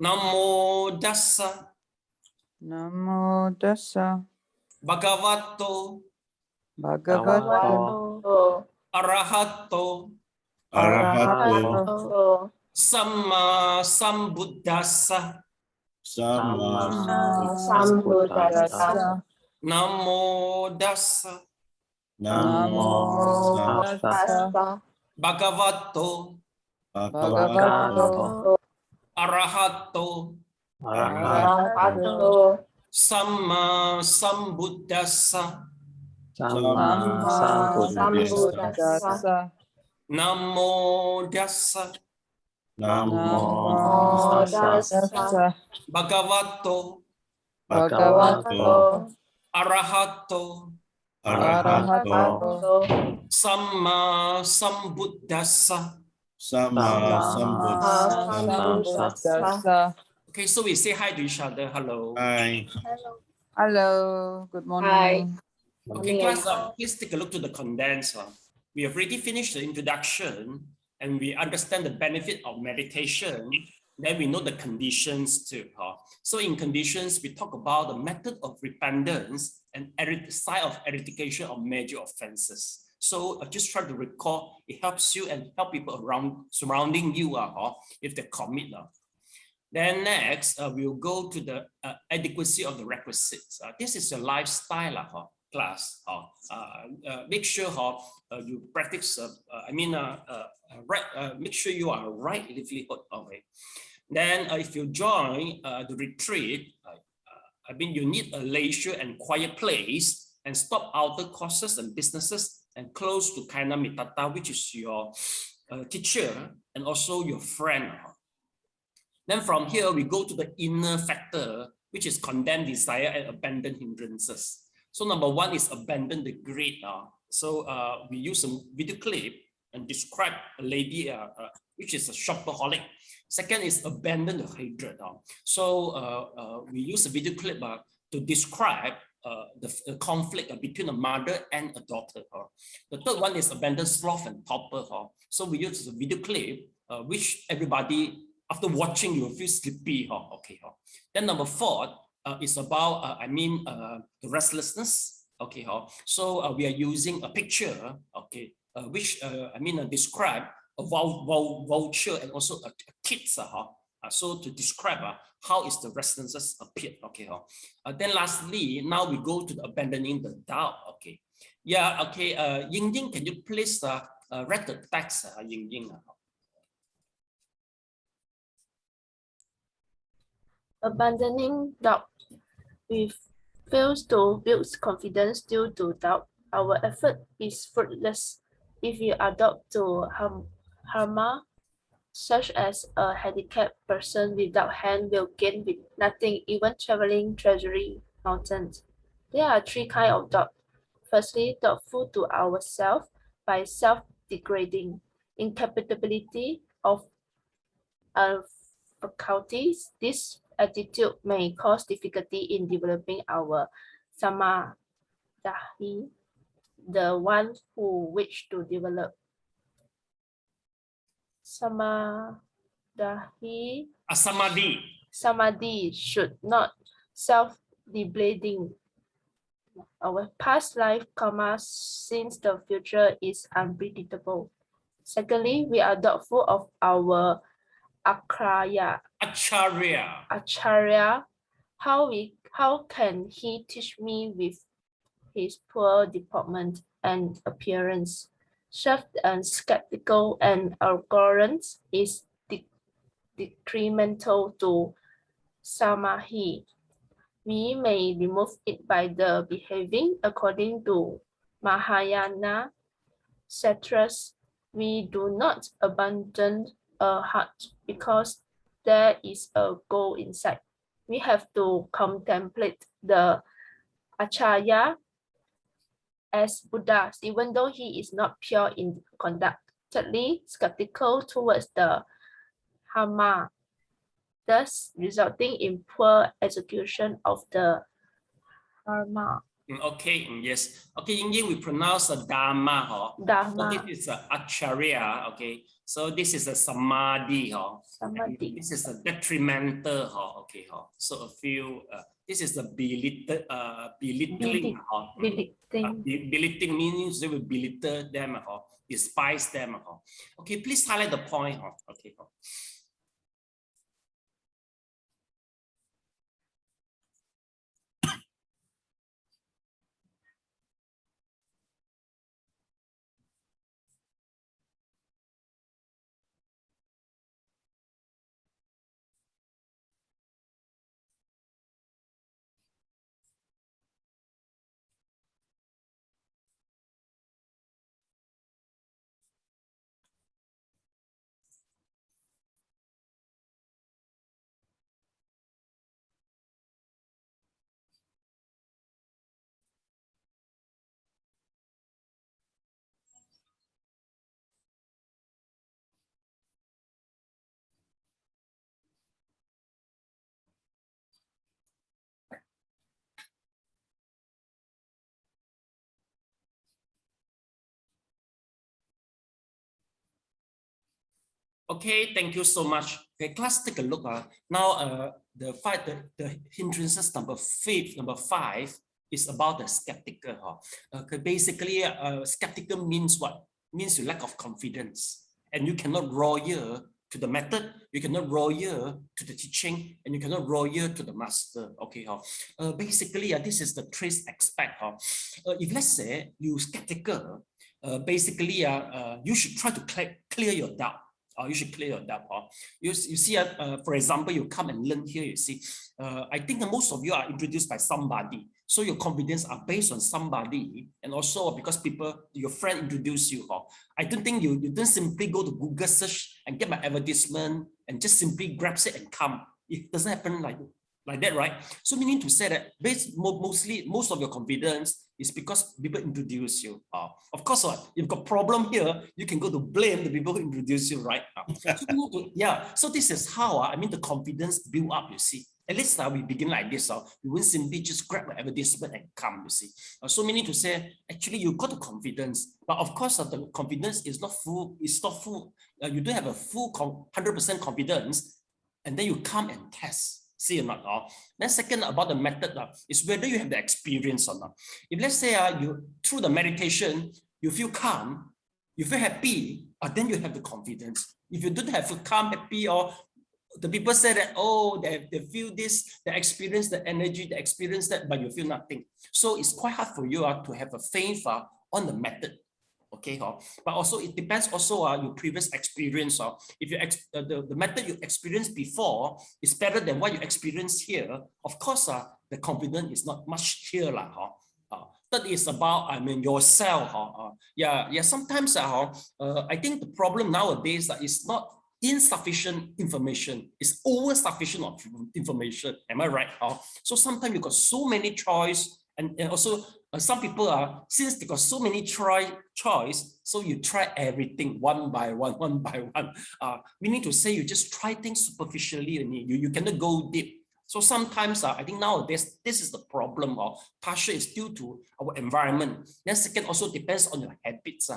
Namo Dassa. Namo Dassa. Bhagavato. Bhagavato. Arahato. Arahato. Samma Sambuddhassa. Sambuddhassa. Namo Dassa. Namo Dassa. Bhagavato. Bhagavato. Arahato. Arahato. Samma Sambuddhassa. Sambuddhassa. Namo Dassa. Namo Dassa. Bhagavato. Bhagavato. Arahato. Arahato. Samma Sambuddhassa. Sambuddhassa. Okay, so we say hi to each other. Hello. Hi. Hello. Good morning. Okay, class, please take a look to the condenser. We have already finished the introduction and we understand the benefit of meditation. Then we know the conditions too. So in conditions, we talk about the method of repentance and side of eradication of major offenses. So just try to recall, it helps you and help people around surrounding you if they commit. Then next, we'll go to the adequacy of the requisites. This is a lifestyle class. Make sure you practice, make sure you are right livelihood. Okay. Then if you join the retreat, you need a leisure and quiet place and stop outer courses and businesses and close to Kaina Mitata, which is your teacher and also your friend. Then from here, we go to the inner factor, which is condemn desire and abandon hindrances. So number one is abandon the greed. So we use a video clip and describe a lady which is a shopaholic. Second is abandon the hatred. So we use a video clip to describe the conflict between a mother and a daughter. The third one is abandon sloth and torpor. So we use a video clip which everybody, after watching, you will feel sleepy. Okay. Then number four is about, the restlessness. Okay. So we are using a picture, okay, which describe a vulture and also a kids. So to describe how is the restlessness appeared. Okay. Then lastly, now we go to the abandoning the doubt. Okay. Yeah. Okay. Ying Ying, can you please read the text? Ying Ying. Abandoning doubt. We fail to build confidence due to doubt. Our effort is fruitless. If you adopt to harma, such as a handicapped person without hand will gain with nothing, even traveling treasury mountains. There are three kinds of doubt. Firstly, doubtful to ourselves by self-degrading, incapability of faculties. This attitude may cause difficulty in developing our samadhi, the one who wish to develop. Samadhi should not self-degrading. Our past life karma, since the future is unpredictable. Secondly, we are doubtful of our Acharya. How can he teach me with his poor deportment and appearance? Self and skeptical and arrogance is detrimental to samadhi. We may remove it by the behaving according to Mahayana sutras. We do not abandon a heart because there is a goal inside. We have to contemplate the Acharya as Buddha, even though he is not pure in conduct. Thirdly, skeptical towards the Dhamma, thus resulting in poor execution of the Dharma. Okay, yes. Okay, in English we pronounce a Dharma. Dharma. So this is a Acharya. Okay, so this is a Samadhi. Samadhi. This is a detrimental. Okay, so a few. This is the belittling. Belittling means they will belittle them. Despise them. Okay, please highlight the point. Okay. Okay, thank you so much. Okay, class, take a look. Now, the hindrances number five is about the skeptical. Okay, basically, skeptical means what? Means you lack of confidence, and you cannot royal to the method, you cannot royal to the teaching, and you cannot royal to the master. Okay, basically, this is the trace aspect. If let's say you skeptical, basically, you should try to clear your doubt. You should clear your doubt. You see, for example, you come and learn here, you see, I think most of you are introduced by somebody. So your confidence are based on somebody, and also because your friend introduced you. I don't think you don't simply go to Google search and get my advertisement and just simply grab it and come. It doesn't happen like that, right? So meaning to say that most of your confidence is because people introduce you. Of course, if you've got problem here, you can go to blame the people who introduce you, right? So this is how the confidence build up, you see. At least we begin like this. We won't simply just grab an advertisement and come, you see. So meaning to say, actually, you got the confidence, but of course, the confidence is not full. It's not full. You don't have a full 100% confidence, and then you come and test. See or not? Then second, about the method is whether you have the experience or not. If let's say you through the meditation, you feel calm, you feel happy, then you have the confidence. If you don't have to calm, happy, or the people say that, oh, they feel this, they experience the energy, they experience that, but you feel nothing. So it's quite hard for you to have a faith on the method. Okay, but also it depends also your previous experience. If you the method you experienced before is better than what you experienced here, of course the confidence is not much here. That is about yourself. Sometimes I think the problem nowadays is not insufficient information, it's over sufficient of information. Am I right? So sometimes you got so many choice, and also some people since they got so many choice, so you try everything one by one. Meaning to say you just try things superficially and you cannot go deep. So sometimes I think nowadays this is the problem. Partially is due to our environment. Then second also depends on your habits.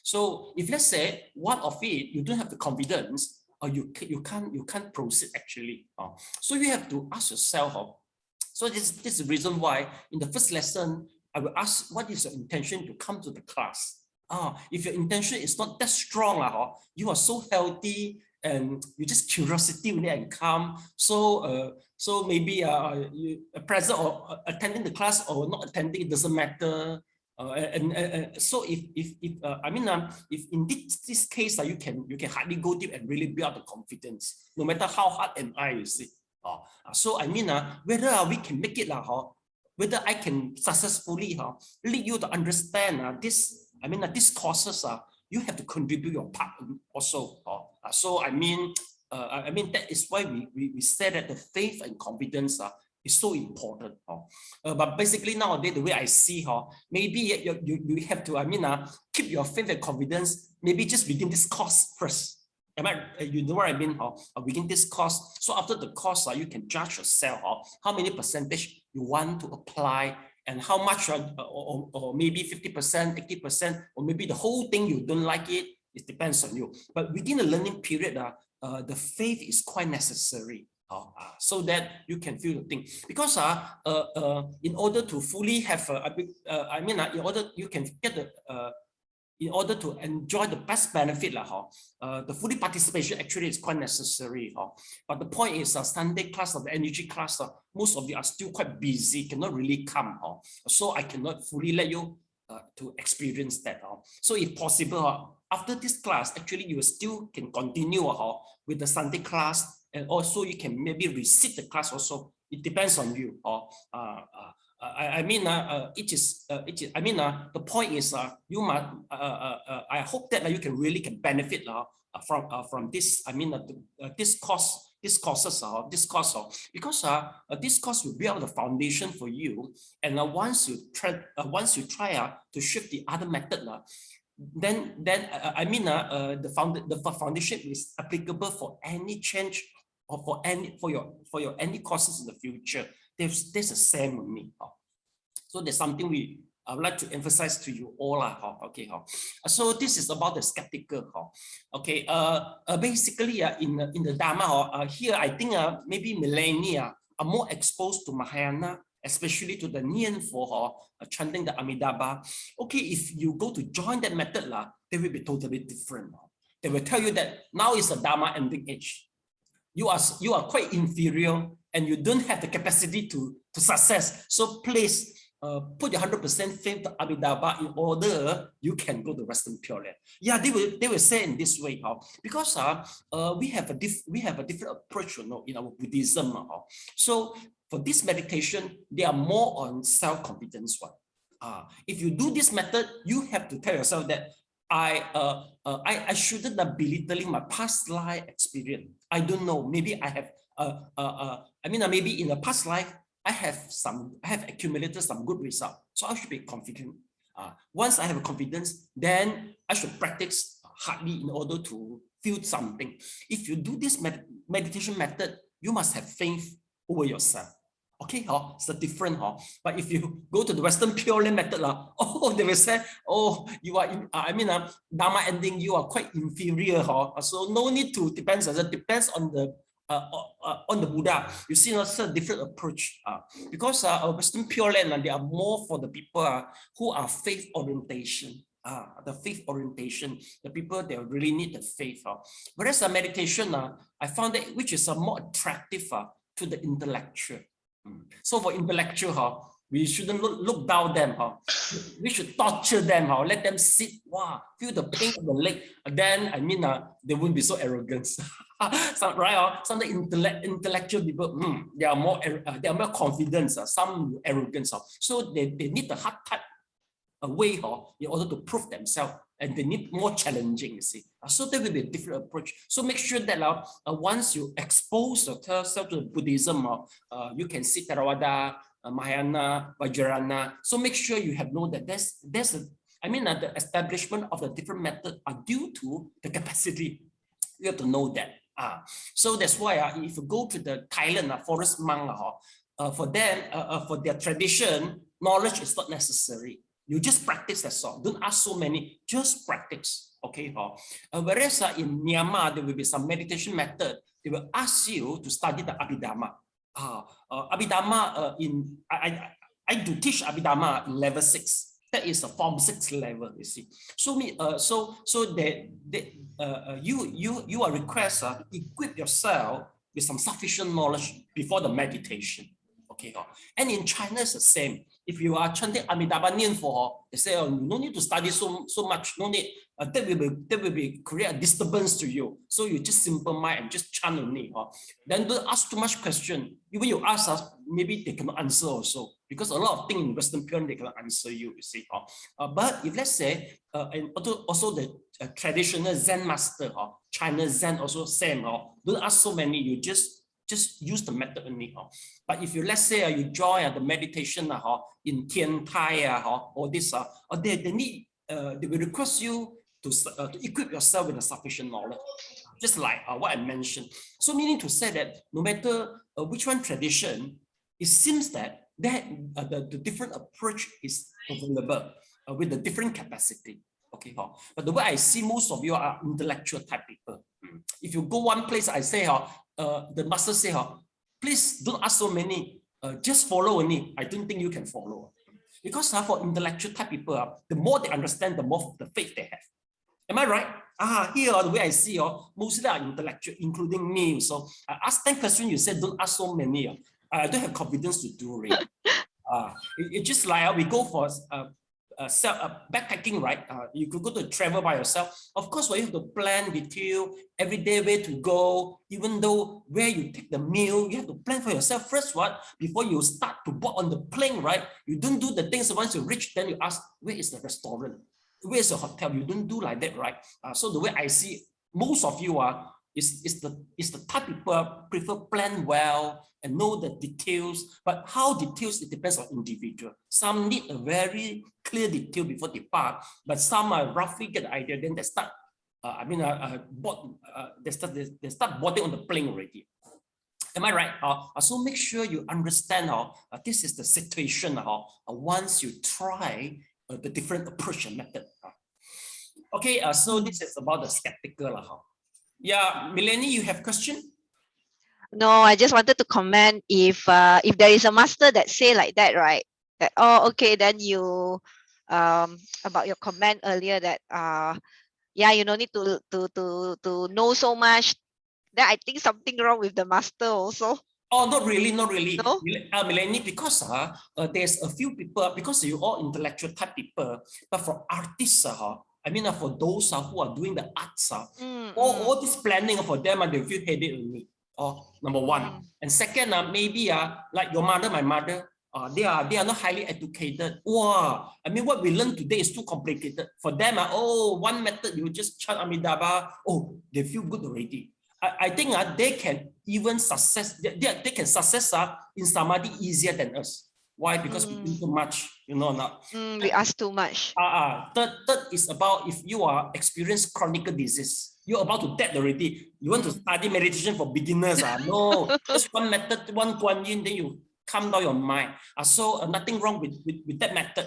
So if let's say one of it you don't have the confidence, or you can't proceed actually. So you have to ask yourself. So this is the reason why in the first lesson, I will ask, what is your intention to come to the class? If your intention is not that strong, you are so healthy and you just curiosity when and come. So maybe you present or attending the class or not attending, it doesn't matter. So if in this case, you can hardly go deep and really build up the confidence, no matter how hard am I, you see. So whether we can make it, whether I can successfully lead you to understand these courses, you have to contribute your part also. So that is why we said that the faith and confidence is so important. But basically nowadays, the way I see, maybe you have to keep your faith and confidence maybe just within this course first. You know what I mean? Within this course. So after the course, you can judge yourself how many percentage you want to apply and how much, or maybe 50%, 80%, or maybe the whole thing you don't like it. It depends on you. But within the learning period, the faith is quite necessary. So that you can feel the thing, because in order to fully have in order you can get the in order to enjoy the best benefit the fully participation actually is quite necessary. But the point is Sunday class or the energy class, most of you are still quite busy, cannot really come. So I cannot fully let you to experience that. So if possible, after this class, actually you still can continue with the Sunday class, and also you can maybe resit the class also. It depends on you. I mean, the point is you must. I hope that you can really benefit from this. I mean, this course, this course, because this course will build the foundation for you. And once you try to shift the other method, then the foundation is applicable for any change or for your any courses in the future. There's the same with me. So there's something I would like to emphasize to you all. Okay. So this is about the skeptical. Okay. Basically, in the Dharma, here I think maybe millennia are more exposed to Mahayana, especially to the Nian for chanting the Amitabha. Okay, if you go to join that method, they will be totally different. They will tell you that now is the Dharma ending age. You are quite inferior and you don't have the capacity to success. So please put your 100% faith to Amitabha in order you can go to Western Pure Land. Yeah, they will say in this way, because we have a different approach, in our Buddhism. So for this meditation, they are more on self-confidence one. If you do this method, you have to tell yourself that I shouldn't have belittling my past life experience. I don't know. Maybe I have. Maybe in a past life I have accumulated some good result. So I should be confident. Once I have a confidence, then I should practice hardly in order to feel something. If you do this meditation method, you must have faith over yourself. Okay, it's a different. But if you go to the Western Pure Land method, they will say, you are, Dharma ending, you are quite inferior. So no need to depends on the Buddha. You see, it's a different approach. Because Western Pure Land, they are more for the people who are faith orientation. The faith orientation, the people they really need the faith. Whereas the meditation, I found that which is more attractive to the intellectual. So for intellectual, we shouldn't look down them. We should torture them. Let them sit. Wow, feel the pain of the leg. Then they won't be so arrogant. Some of the intellectual people, they are more confident. Some arrogance. So they need the hard type way in order to prove themselves, and they need more challenging. You see, so there will be a different approach. So make sure that once you expose yourself to Buddhism, you can see Theravada, Mahayana, Vajrayana. So make sure you have known that the establishment of the different methods are due to the capacity. You have to know that. So that's why if you go to the Thailand forest monk, for them, for their tradition, knowledge is not necessary. You just practice, that's all. Don't ask so many, just practice. Okay. Whereas in Myanmar, there will be some meditation method. They will ask you to study the Abhidhamma. Abhidhamma I do teach Abhidhamma in level 6. That is a form 6 level, you see. So you are requested equip yourself with some sufficient knowledge before the meditation. Okay, and in China it's the same. If you are chanting Amitabha Nianfo, they say, no need to study so much, no need. That will be create a disturbance to you. So you just simple mind and just chant only. Then don't ask too much question. Even you ask us, maybe they cannot answer also, because a lot of things in Western Pure they cannot answer you. You see, but if let's say, and also the traditional Zen master, China Zen also same. Don't ask so many. You just use the method only. But if you, let's say, you join the meditation in Tian Tai or this, they will request you to equip yourself with a sufficient knowledge, just like what I mentioned. So meaning to say that no matter which one tradition, it seems that that the different approach is available with the different capacity. Okay, but the way I see most of you are intellectual type people. If you go one place, I say, the master say, please don't ask so many, just follow only. I don't think you can follow. Because for intellectual type people, the more they understand, the more the faith they have. Am I right? Here, the way I see, mostly are intellectual, including me. So I ask 10 questions, you said don't ask so many. I don't have confidence to do it. It's just like we go for backpacking, right? You could go to travel by yourself. Of course, you have to plan detail every day where to go, even though where you take the meal, you have to plan for yourself first, what? Before you start to board on the plane, right? You don't do the things once you reach, then you ask, where is the restaurant? Where is the hotel? You don't do like that, right? So the way I see most of you are, is the type people prefer plan well and know the details, but how details, it depends on individual. Some need a very clear detail before they depart, but some roughly get the idea, then they start, they start boarding on the plane already. Am I right? So make sure you understand this is the situation once you try the different approach and method. Okay, so this is about the skeptical. Yeah, Melanie, you have question? No, I just wanted to comment if there is a master that say like that, right? That okay, then you about your comment earlier that yeah, you don't need to know so much. Then I think something wrong with the master also. Oh, not really. No? Melanie, because there's a few people, because you all intellectual type people, but for artists, for those who are doing the arts, all this planning for them, they feel headache only. Number one. And second, maybe like your mother, my mother, they are not highly educated. Wow, what we learn today is too complicated. For them, one method, you just chant Amitabha, they feel good already. I think they can even success, they can success in samadhi easier than us. Why? Because we do too much, We ask too much. Third is about if you are experienced chronic disease, you're about to dead already. You want to study meditation for beginners? No, just one method, one Kuan Yin, then you calm down your mind. So nothing wrong with that method.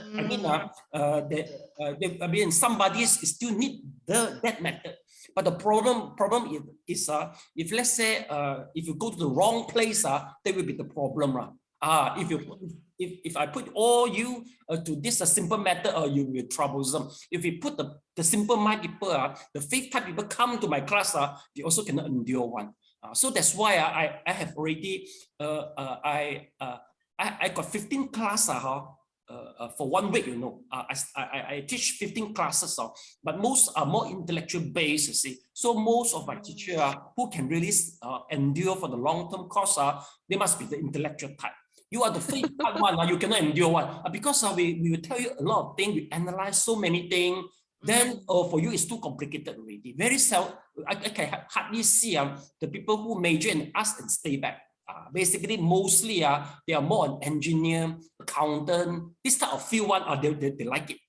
Somebody still need that method. But the problem is if let's say if you go to the wrong place, that will be the problem. If I put all you to this simple method, you will be troublesome. If we put the simple mind people, the faith type people come to my class, they also cannot endure one. So that's why I have already I got 15 classes for 1 week. I teach 15 classes, but most are more intellectual based. You see, so most of my teachers who can really endure for the long-term course, they must be the intellectual type. You are the faith type one, you cannot endure one because we will tell you a lot of things. We analyze so many things. Then for you, it's too complicated already. Very I can hardly see the people who major in arts and stay back. Basically, mostly they are more an engineer, accountant, this type of field one. They like it.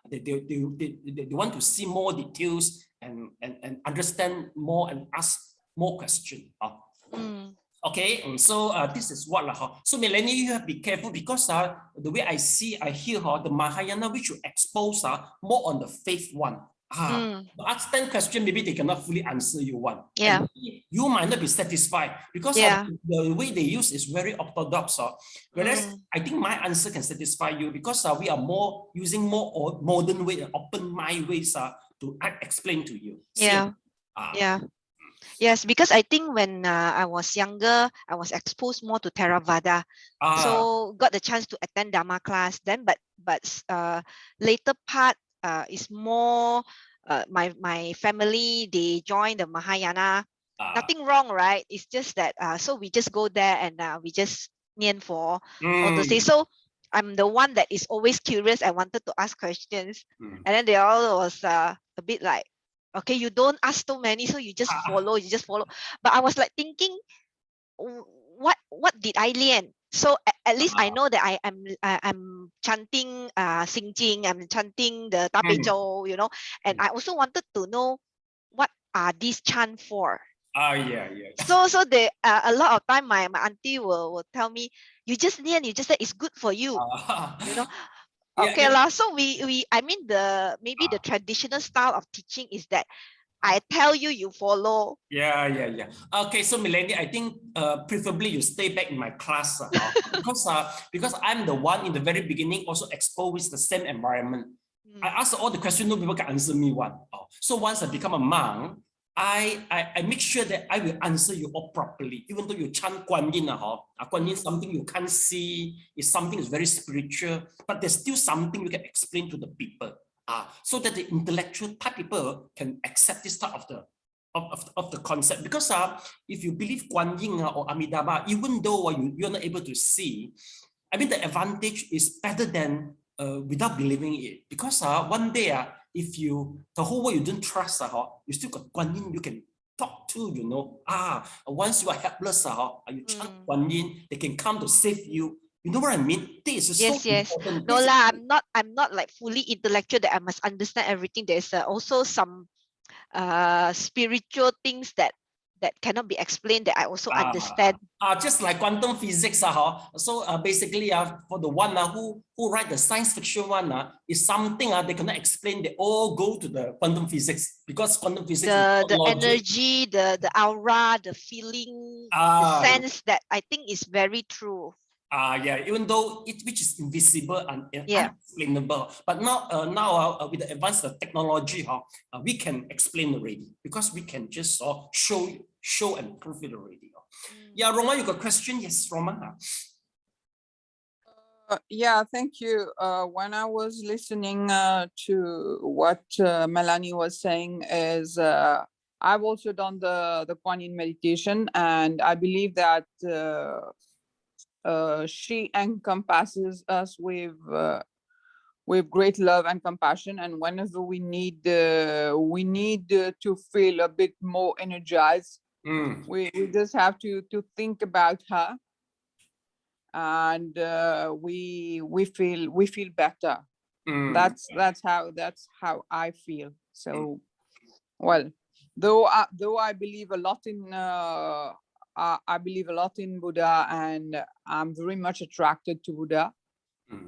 They want to see more details and understand more and ask more questions. Okay, and so this is what so Melanie, you have to be careful because the way I hear the Mahayana, which will expose more on the faith one. Ask 10 questions, maybe they cannot fully answer you one. Yeah. And you might not be satisfied because the way they use is very orthodox. Whereas I think my answer can satisfy you because we are using more modern way, open mind ways to explain to you. Yeah. Yes, because I think when I was younger, I was exposed more to Theravada, so got the chance to attend Dharma class. Then, but later part is more my family, they joined the Mahayana. Nothing wrong, right? It's just that so we just go there and we just nian for or to say. So I'm the one that is always curious. I wanted to ask questions, and then they all was a bit like, okay, you don't ask too many, so you just follow. But I was like thinking, what did I learn? So at least I know that I'm chanting Xing, I'm chanting the Da Bei Zhou, and I also wanted to know what are these chant for. Yeah. So they a lot of time my auntie will tell me, you just said it's good for you. You know. Okay lah. So we I mean maybe the traditional style of teaching is that I tell you, you follow. Yeah. Okay, so Melanie, I think preferably you stay back in my class because I'm the one in the very beginning also exposed with the same environment. I ask all the questions, no people can answer me one. So once I become a monk, I make sure that I will answer you all properly, even though you chant Guan Yin, Guan Yin something you can't see, is something is very spiritual, but there's still something you can explain to the people, so that the intellectual type people can accept this type of the concept. Because if you believe Guan Yin or Amitabha, even though you're not able to see, I mean the advantage is better than without believing it. Because one day, if the whole world you don't trust, you still got Guan Yin you can talk to, you know. Once you are helpless, you chant Guan Yin, they can come to save you. You know what I mean? This is so important. No lah, I'm not like fully intellectual that I must understand everything. There's also some spiritual things that cannot be explained that I also understand. Just like quantum physics, so basically for the one who write the science fiction one, is something they cannot explain. They all go to the quantum physics, because quantum physics the energy, the aura, the feeling, the sense that I think is very true. Yeah, even though which is invisible and unexplainable, but now with the advanced technology, we can explain already, because we can just show and prove it already. Yeah, Roma, you got a question? Yes, Roma. Yeah, thank you. When I was listening to what Melanie was saying, is I've also done the Kuan Yin meditation, and I believe that she encompasses us with great love and compassion, and whenever we need to feel a bit more energized, we just have to think about her, and we feel better. That's how I feel. So, well, though I believe a lot in I believe a lot in Buddha, and I'm very much attracted to Buddha.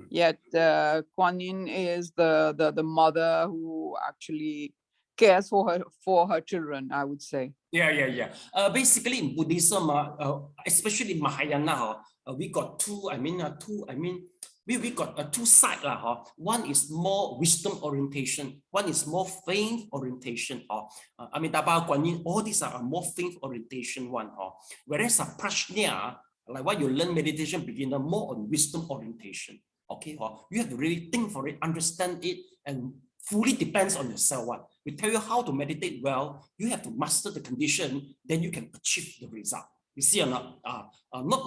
Yet Kuan Yin is the mother who actually cares for her children, I would say. Yeah. Basically in Buddhism, especially Mahayana, we got we got two sides. One is more wisdom orientation, one is more faith orientation. Amitabha, Guan Yin, all these are more faith orientation one. Whereas Prajna, like what you learn meditation beginner, more on wisdom orientation. Okay, you have to really think for it, understand it, and fully depends on yourself. We tell you how to meditate well, you have to master the condition, then you can achieve the result. You see or not? Not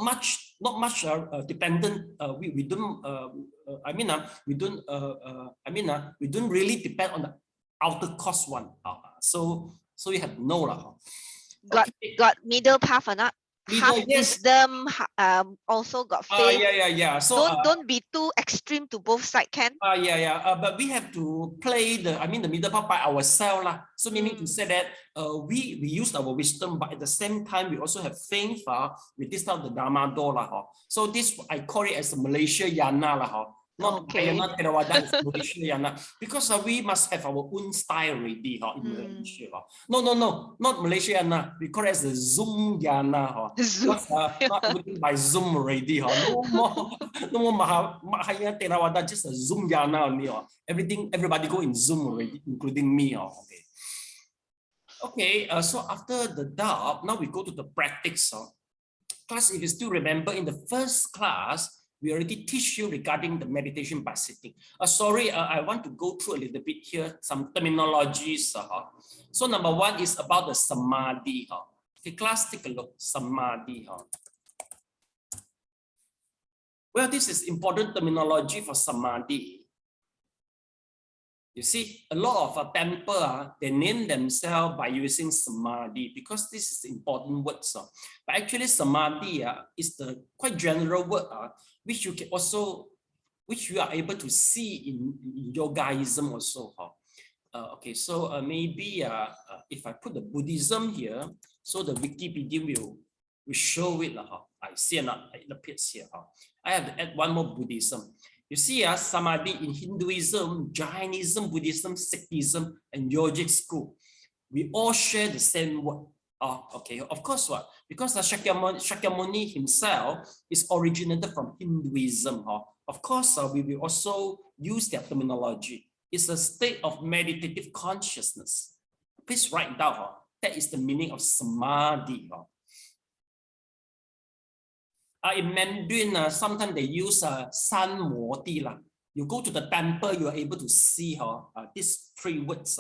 much dependent. We don't really depend on the outer cost one. So you have to know lah. Got middle path or not? Half wisdom, also got faith. Yeah. So don't be too extreme to both sides, can? But we have to play the middle part by ourselves lah. So meaning to say that we use our wisdom, but at the same time we also have faith with this type of the Dharma door lah. So this I call it as a Malaysia Yana lah. Not Theravada, it's Malaysia Yana, because we must have our own style already in Malaysia. No, not Malaysia Yana. We call it as the Zoom Yana. Because not everything by Zoom already. No more Mahayana Theravada, just a Zoom Yana only. Everybody go in Zoom already, including me. Okay. So after the doubt, now we go to the practice. Class, if you still remember, in the first class, we already teach you regarding the meditation by sitting. Sorry, I want to go through a little bit here, some terminologies. So number one is about the samadhi. Okay, class, take a look. Samadhi. Well, this is important terminology for samadhi. You see, a lot of temple, they name themselves by using samadhi, because this is important word. But actually, samadhi is the quite general word, which you are able to see in yogaism also. Okay, so maybe if I put the Buddhism here, So the Wikipedia will show it. I see it appears here. I have to add one more Buddhism. You see, Samadhi in Hinduism, Jainism, Buddhism, Sikhism, and yogic school, we all share the same word. Okay, of course, what? Because Shakyamuni himself is originated from Hinduism. Of course, we will also use their terminology. It's a state of meditative consciousness. Please write down. That is the meaning of Samadhi. In Mandarin, sometimes they use San Mo Di. You go to the temple, you are able to see these three words.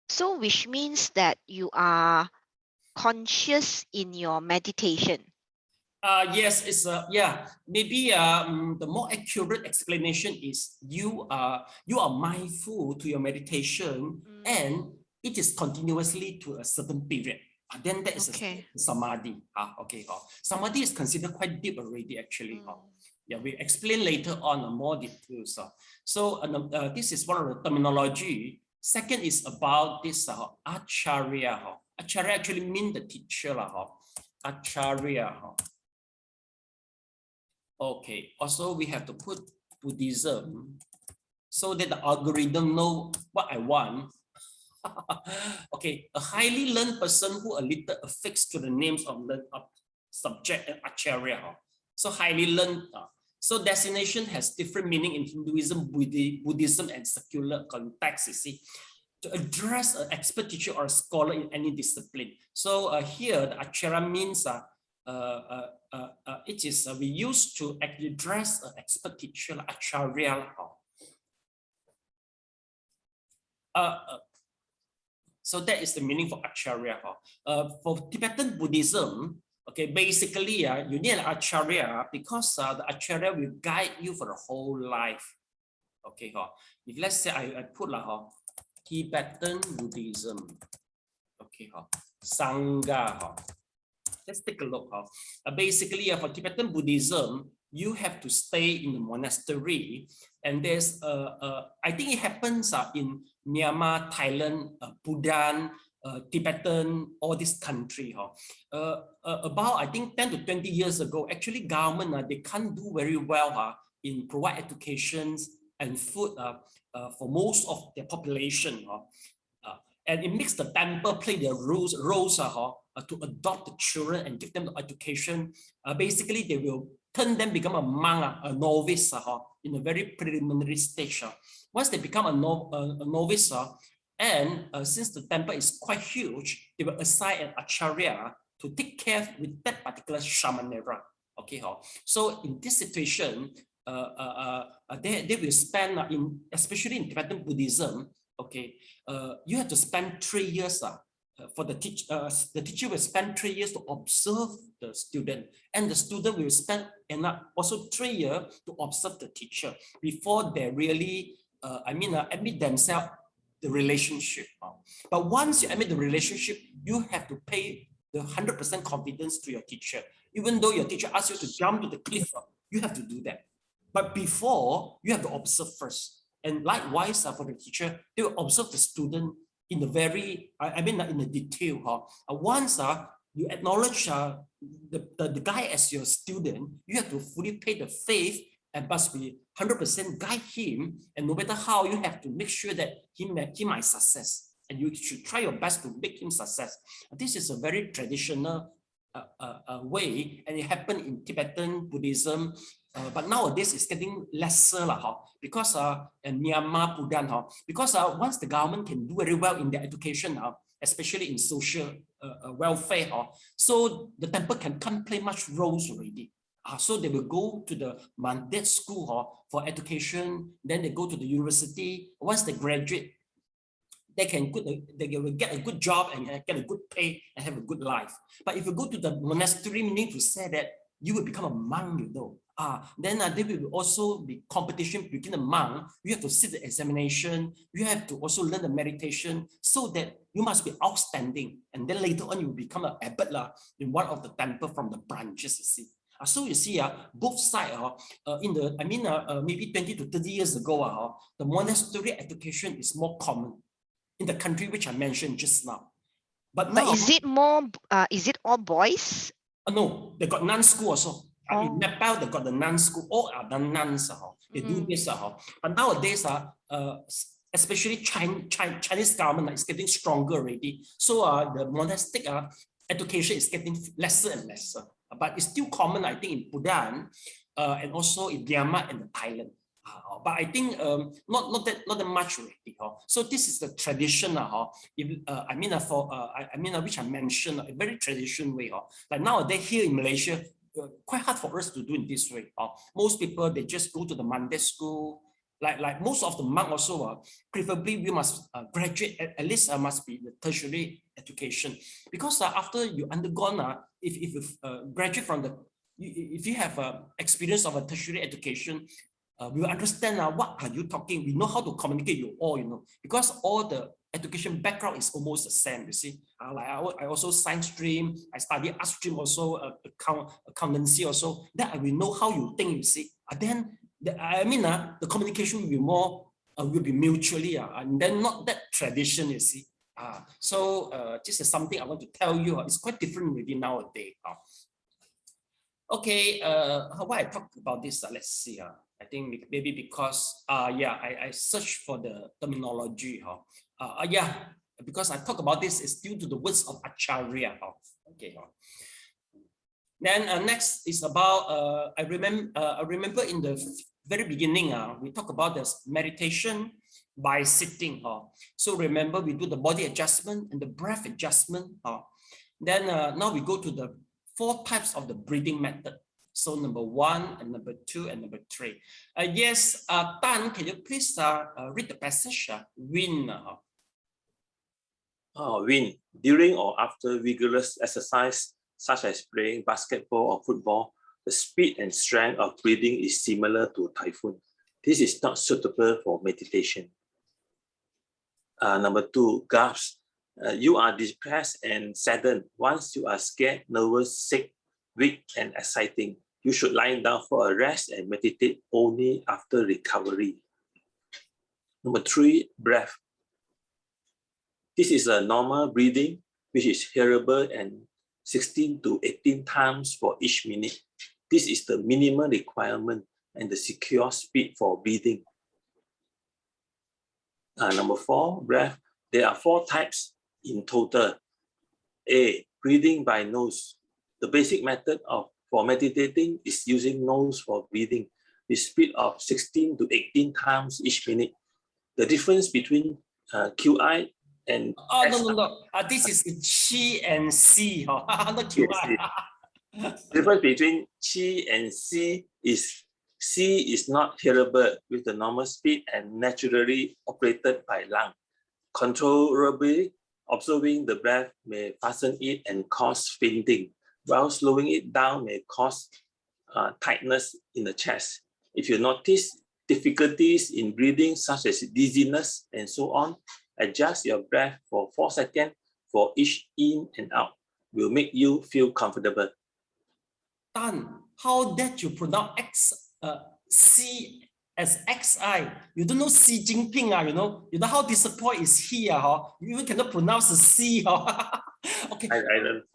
So which means that you are conscious in your meditation. Yes, it's maybe the more accurate explanation is you are mindful to your meditation and it is continuously to a certain period. Then that is a samadhi. Samadhi is considered quite deep already, actually. Yeah, we explain later on more details. So this is one of the terminology. Second is about this acharya. Acharya actually means the teacher. Acharya. Okay, also we have to put Buddhism so that the algorithm know what I want. Okay, a highly learned person who a little affixed to the names of subject and acharya. So highly learned. So designation has different meaning in Hinduism, Buddhism, and secular context, you see, to address an expert teacher or a scholar in any discipline. So here the acharya means it is we used to address an expert teacher, acharya. So that is the meaning for acharya. For Tibetan Buddhism, okay, basically you need an acharya because the acharya will guide you for the whole life. Okay, if let's say I put Tibetan Buddhism, okay, Sangha. Let's take a look. Basically, for Tibetan Buddhism, you have to stay in the monastery, and there's I think it happens in Myanmar, Thailand, Bhutan, Tibetan, all this country. About I think 10 to 20 years ago, actually government they can't do very well in provide educations and food for most of their population. And it makes the temple play their roles to adopt the children and give them the education. Basically, they will turn them become a monk, a novice in a very preliminary stage. Once they become a novice, and since the temple is quite huge, they will assign an acharya to take care with that particular shamanera. Okay, so in this situation, they will spend especially in Tibetan Buddhism. Okay, you have to spend 3 years for the teacher. The teacher will spend 3 years to observe the student, and the student will spend also 3 years to observe the teacher before they really, admit themselves the relationship. But once you admit the relationship, you have to pay the 100% confidence to your teacher. Even though your teacher asks you to jump to the cliff, you have to do that. But before, you have to observe first. And likewise, for the teacher, they will observe the student in the very, in the detail. Once you acknowledge the guy as your student, you have to fully pay the faith and must be 100% guide him. And no matter how, you have to make sure that he might success. And you should try your best to make him success. This is a very traditional way, and it happened in Tibetan Buddhism. But nowadays it's getting lesser because in Myanmar, Bhutan, because once the government can do very well in their education, especially in social welfare, so the temple can't play much roles already. So they will go to the mandate school for education, then they go to the university. Once they graduate, they will get a good job and get a good pay and have a good life. But if you go to the monastery, meaning to say that you will become a monk, then there will also be competition between the monk. You have to sit the examination. You have to also learn the meditation so that you must be outstanding. And then later on, you will become an abbot in one of the temple from the branches, you see. So you see, both sides, maybe 20 to 30 years ago, the monastery education is more common in the country which I mentioned just now. But now, is it more? Is it all boys? No, they got nun school also. In Nepal, they got the nun school. All are the nuns. They do this. But nowadays, especially Chinese government is getting stronger already. So the monastic education is getting lesser and lesser. But it's still common, I think, in Bhutan and also in Myanmar and Thailand. But I think not that much already. So this is the tradition. Which I mentioned, a very traditional way. Like nowadays here in Malaysia, quite hard for us to do in this way. Most people, they just go to the Monday school. Like most of the monk also, preferably we must graduate, at least must be the tertiary education. Because after you undergone, if you graduate from the, if you have experience of a tertiary education, we will understand what are you talking. We know how to communicate you all, because all the education background is almost the same. You see, like I also science stream. I study art stream also, accountancy also. Then I will know how you think. You see, then the communication will be more, will be mutually, and then not that tradition. You see, so this is something I want to tell you. It's quite different within nowadays. Okay, why I talk about this? Let's see. I think maybe because I searched for the terminology. Because I talk about this is due to the words of Acharya. Okay. Then next is about I remember in the very beginning we talk about this meditation by sitting. So remember we do the body adjustment and the breath adjustment. Then now we go to the 4 types of the breathing method. So number 1 and number 2 and number 3. Yes, Tan, can you please read the passage? Win. Win. During or after vigorous exercise, such as playing basketball or football, the speed and strength of breathing is similar to typhoon. This is not suitable for meditation. Number 2, gasps. You are depressed and saddened. Once you are scared, nervous, sick, weak, and exciting, you should lie down for a rest and meditate only after recovery. Number 3, breath. This is a normal breathing, which is hearable and 16 to 18 times for each minute. This is the minimum requirement and the secure speed for breathing. Number 4, breath. There are 4 types in total. A, breathing by nose. The basic method for meditating is using nose for breathing with speed of 16 to 18 times each minute. The difference between QI and no. This is Qi and C, not QI. The difference between Qi and C is not hearable with the normal speed and naturally operated by lung. Controllably observing the breath may fasten it and cause fainting, while slowing it down may cause tightness in the chest. If you notice difficulties in breathing, such as dizziness and so on, adjust your breath for 4 seconds for each in and out. Will make you feel comfortable. Tan, how that you pronounce C as XI? You don't know Xi Jinping, you know how disappointed is he? You even cannot pronounce the C. Okay.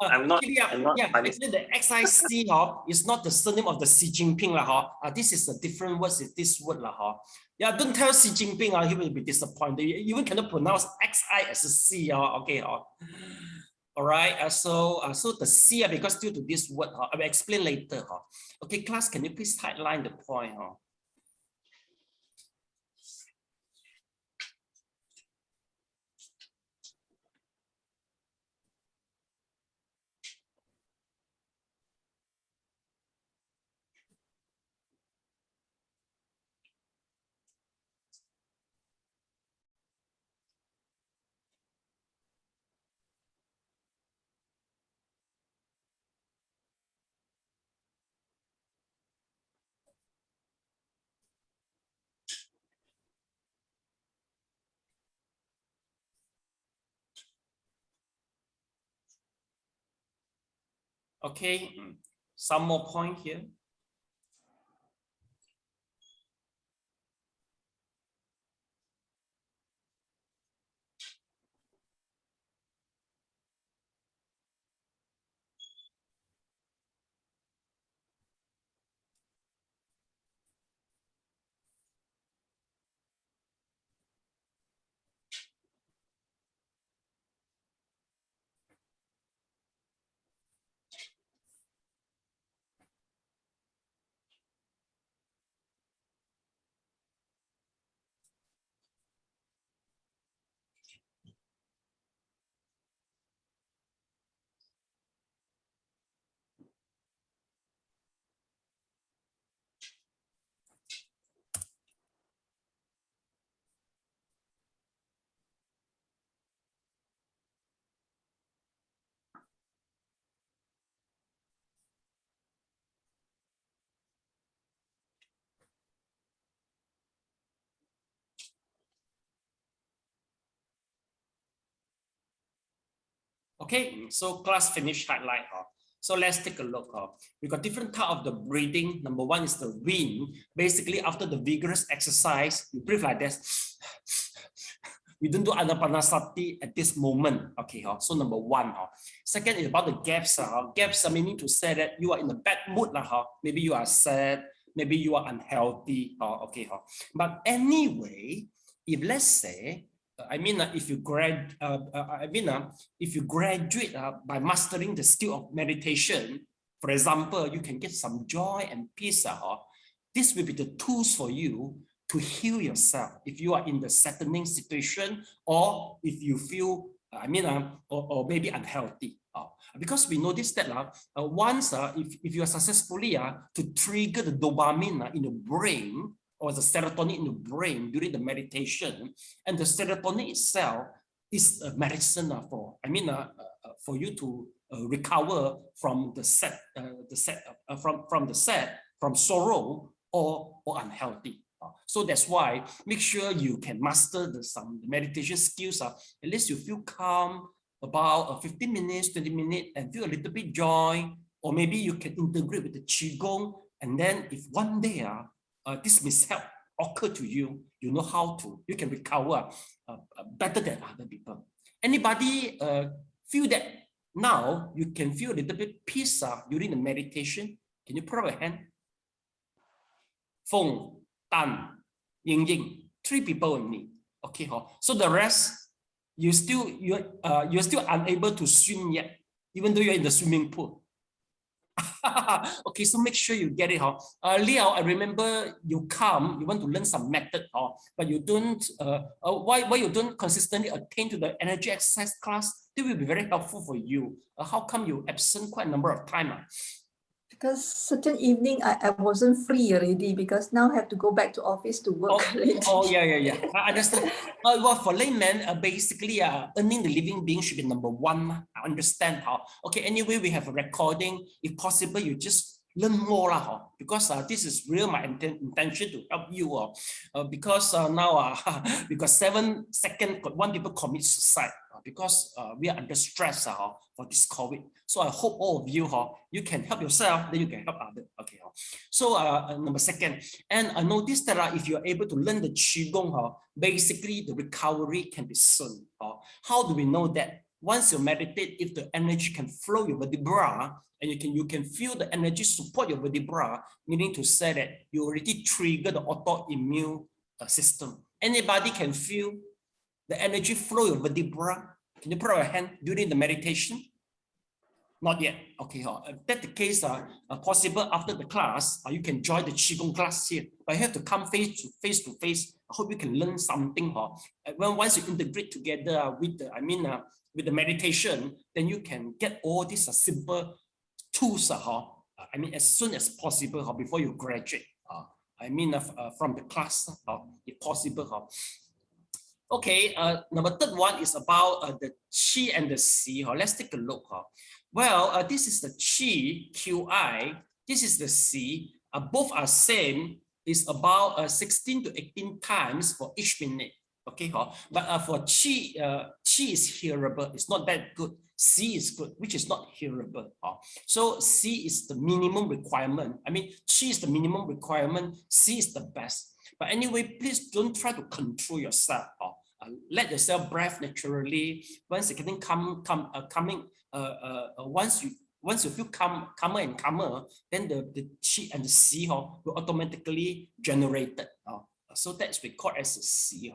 I'm not. Actually, the XIC is not the surname of the Xi Jinping. This is a different word. Is this word. Yeah, don't tell Xi Jinping, he will be disappointed. You even cannot pronounce XI as a C. Okay. All right. So the C, because due to this word, I will explain later. Okay, class, can you please highlight the point? Okay. Some more point here. Okay, so class finish highlight. So let's take a look. We got different type of the breathing. Number one is the wind. Basically, after the vigorous exercise, you breathe like this. We don't do anapanasati at this moment. Okay, so number one. Second is about the gaps. Gaps meaning to say that you are in a bad mood. Maybe you are sad, maybe you are unhealthy. Okay, but anyway, if let's say, if you graduate by mastering the skill of meditation, for example, you can get some joy and peace. This will be the tools for you to heal yourself if you are in the saddening situation, or if you feel, or maybe unhealthy. Because we notice that once, if you are successfully to trigger the dopamine in the brain, or the serotonin in the brain during the meditation, and the serotonin itself is a medicine for you to recover from the from sorrow or unhealthy. So that's why make sure you can master some meditation skills. At least you feel calm about 15 minutes, 20 minutes, and feel a little bit joy, or maybe you can integrate with the qigong. And then if one day this mishap occur to you, you know how to, you can recover better than other people. Anybody feel that now you can feel a little bit peace during the meditation? Can you put up a hand? Feng, Tan, Ying Ying, 3 people only. Okay, so the rest, you're still unable to swim yet, even though you're in the swimming pool. Okay, so make sure you get it. Leo, I remember you come, you want to learn some method, but you don't, why you don't consistently attend to the energy exercise class? It will be very helpful for you. How come you absent quite a number of times? Because certain evening I wasn't free already, because now I have to go back to office to work. Yeah. I understand. Well, for laymen, basically earning the living being should be number one. I understand how. Okay, anyway, we have a recording. If possible, you just learn more because this is real my intention to help you. Because now because 7 seconds, one people commit suicide because we are under stress for this COVID. So I hope all of you you can help yourself, then you can help others. Okay. So number second, and I noticed that if you are able to learn the qigong, basically the recovery can be soon. How do we know that? Once you meditate, if the energy can flow your vertebra, and you can feel the energy support your vertebra, meaning to say that you already trigger the autoimmune system. Anybody can feel the energy flow your vertebra? Can you put up a hand during the meditation? Not yet. Okay. If that's the case, possible after the class, you can join the qigong class here. But you have to come face to face. I hope you can learn something. Once you integrate together with the, with the meditation, then you can get all these simple tools. As soon as possible before you graduate. From the class, if possible. Okay, number third one is about the Qi and the Si. Let's take a look. Well, this is the Qi, QI. This is the Si. Both are same. It's about 16 to 18 times for each minute. Okay, but for chi, chi is hearable. It's not that good. C is good, which is not hearable. So C is the minimum requirement. I mean, chi is the minimum requirement. C is the best. But anyway, please don't try to control yourself. Let yourself breathe naturally. Once it getting coming, once you feel calmer and calmer, then the chi and the C will automatically generated. So that's recorded as a C.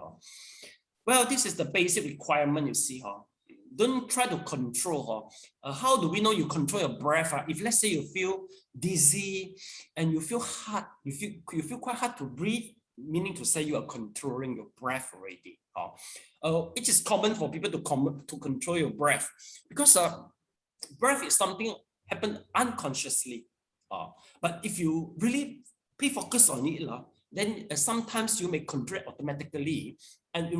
Well, this is the basic requirement, you see. Don't try to control. How do we know you control your breath? If let's say you feel dizzy and you feel hard, you feel quite hard to breathe, meaning to say you are controlling your breath already. It is common for people to control your breath because breath is something happen unconsciously. But if you really pay focus on it, then sometimes you may control automatically, and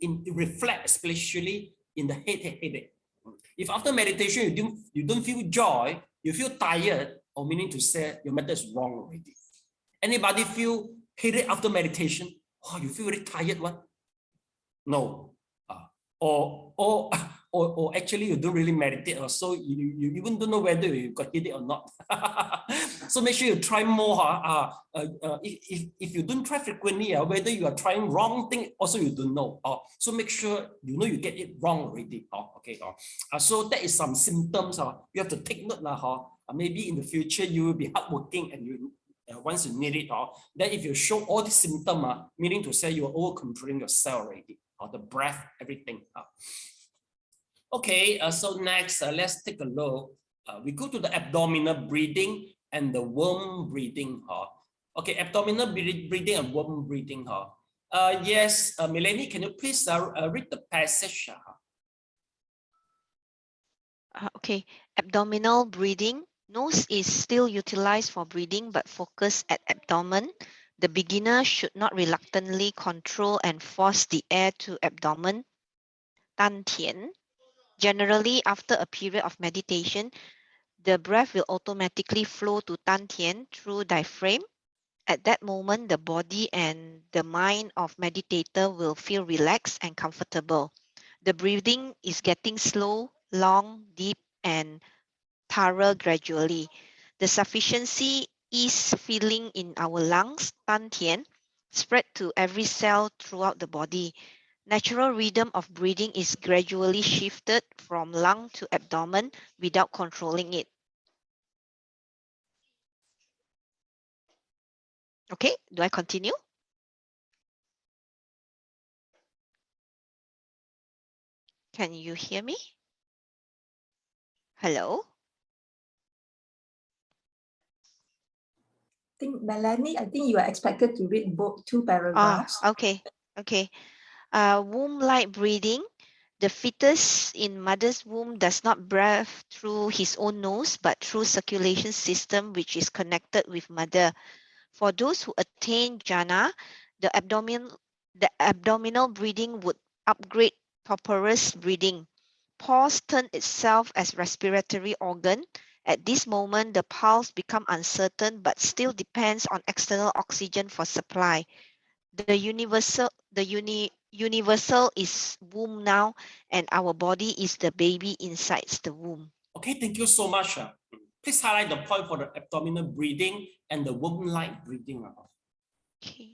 it reflect especially in the headache. If after meditation you don't feel joy, you feel tired, or meaning to say your method is wrong already. Anybody feel headache after meditation? Oh, you feel very tired, what? No. Or actually you don't really meditate, or so you even don't know whether you got headache or not. So make sure you try more. If you don't try frequently, whether you are trying wrong thing, also you don't know. So make sure you know you get it wrong already. Okay. So that is some symptoms. You have to take note. Maybe in the future you will be hardworking and you once you need it, then if you show all the symptoms, meaning to say you are over controlling yourself already, the breath, everything. Okay, so next, let's take a look. We go to the abdominal breathing and the worm breathing. Okay, abdominal breathing and worm breathing. Yes, Melanie, can you please read the passage? Okay, abdominal breathing. Nose is still utilized for breathing, but focus at abdomen. The beginner should not reluctantly control and force the air to abdomen. Tan Tian. Generally, after a period of meditation, the breath will automatically flow to Tan Tian through diaphragm. At that moment, the body and the mind of meditator will feel relaxed and comfortable. The breathing is getting slow, long, deep, and thorough gradually. The sufficiency is feeling in our lungs, Tan Tian, spread to every cell throughout the body. Natural rhythm of breathing is gradually shifted from lung to abdomen without controlling it. Okay, do I continue? Can you hear me? Hello? Melanie, I think you are expected to read both two paragraphs. Okay. Womb-like breathing. The fetus in mother's womb does not breathe through his own nose, but through circulation system, which is connected with mother. For those who attain jhana, the abdominal breathing would upgrade Tortoise breathing. Pulse turns itself as respiratory organ. At this moment, the pulse becomes uncertain, but still depends on external oxygen for supply. The universal is womb now, and our body is the baby inside the womb. Okay, thank you so much. Please highlight the point for the abdominal breathing and the womb-like breathing. Okay.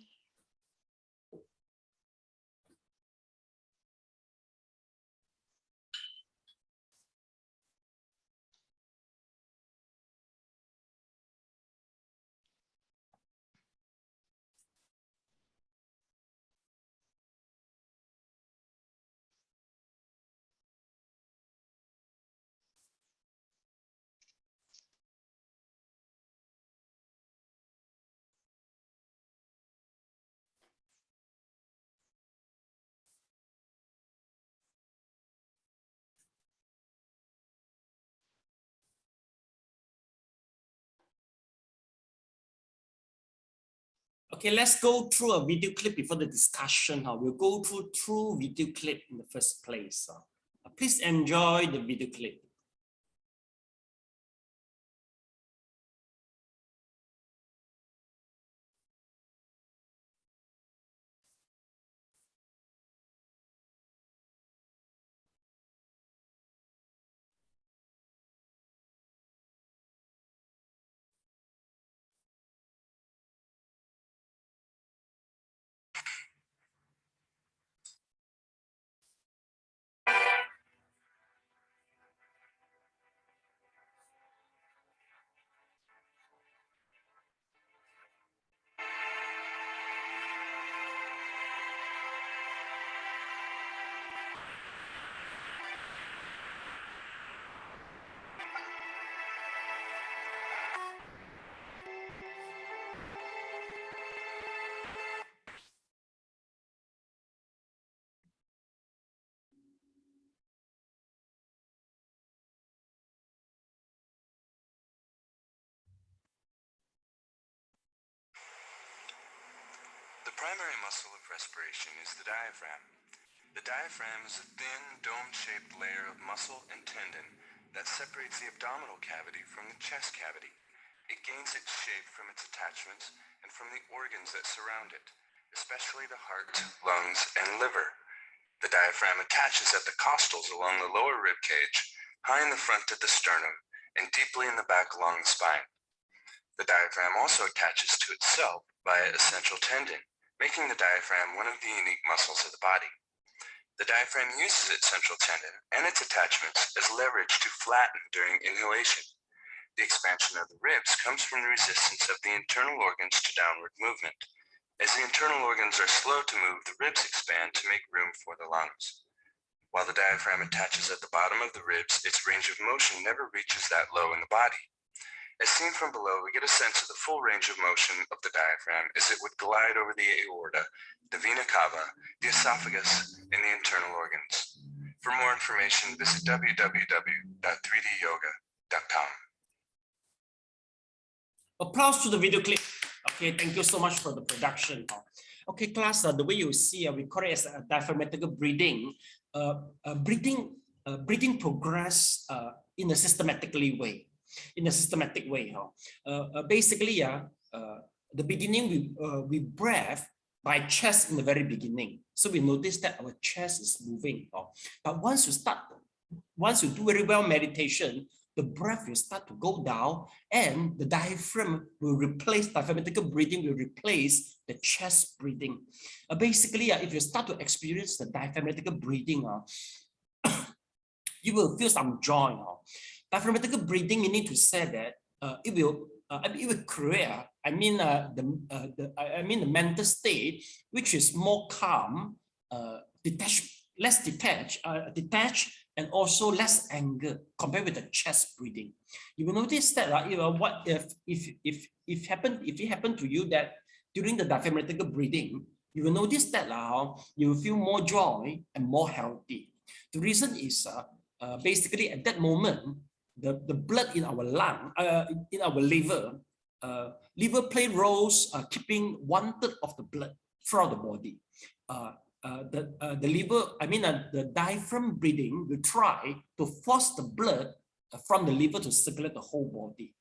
Okay, let's go through a video clip before the discussion. We'll go through video clip in the first place. Please enjoy the video clip. primary muscle of respiration is the diaphragm. The diaphragm is a thin, dome-shaped layer of muscle and tendon that separates the abdominal cavity from the chest cavity. It gains its shape from its attachments and from the organs that surround it, especially the heart, lungs, and liver. The diaphragm attaches at the costals along the lower rib cage, high in the front at the sternum, and deeply in the back along the spine. The diaphragm also attaches to itself via a central tendon, making the diaphragm one of the unique muscles of the body. The diaphragm uses its central tendon and its attachments as leverage to flatten during inhalation. The expansion of the ribs comes from the resistance of the internal organs to downward movement. As the internal organs are slow to move, the ribs expand to make room for the lungs. While the diaphragm attaches at the bottom of the ribs, its range of motion never reaches that low in the body. As seen from below, we get a sense of the full range of motion of the diaphragm as it would glide over the aorta, the vena cava, the esophagus, and the internal organs. For more information, visit www.3dyoga.com. Applause to the video clip. Okay, thank you so much for the production. Okay, class, the way you see, we call it as a diaphragmatic breathing. Breathing progress in a systematically way. Basically, the beginning we breath by chest in the very beginning. So we notice that our chest is moving. But once you do very well meditation, the breath will start to go down and the diaphragmatic breathing will replace the chest breathing. Basically, if you start to experience the diaphragmatic breathing, you will feel some joy. Diaphragmatic breathing, you need to say that it will create, the mental state which is more calm, less detached, and also less anger compared with the chest breathing. You will notice that what if it happened to you that during the diaphragmatic breathing, you will notice that you will feel more joy and more healthy. The reason is basically at that moment, the blood in our lung, in our liver play roles keeping 1/3 of the blood throughout the body. The liver, the diaphragm breathing will try to force the blood from the liver to circulate the whole body.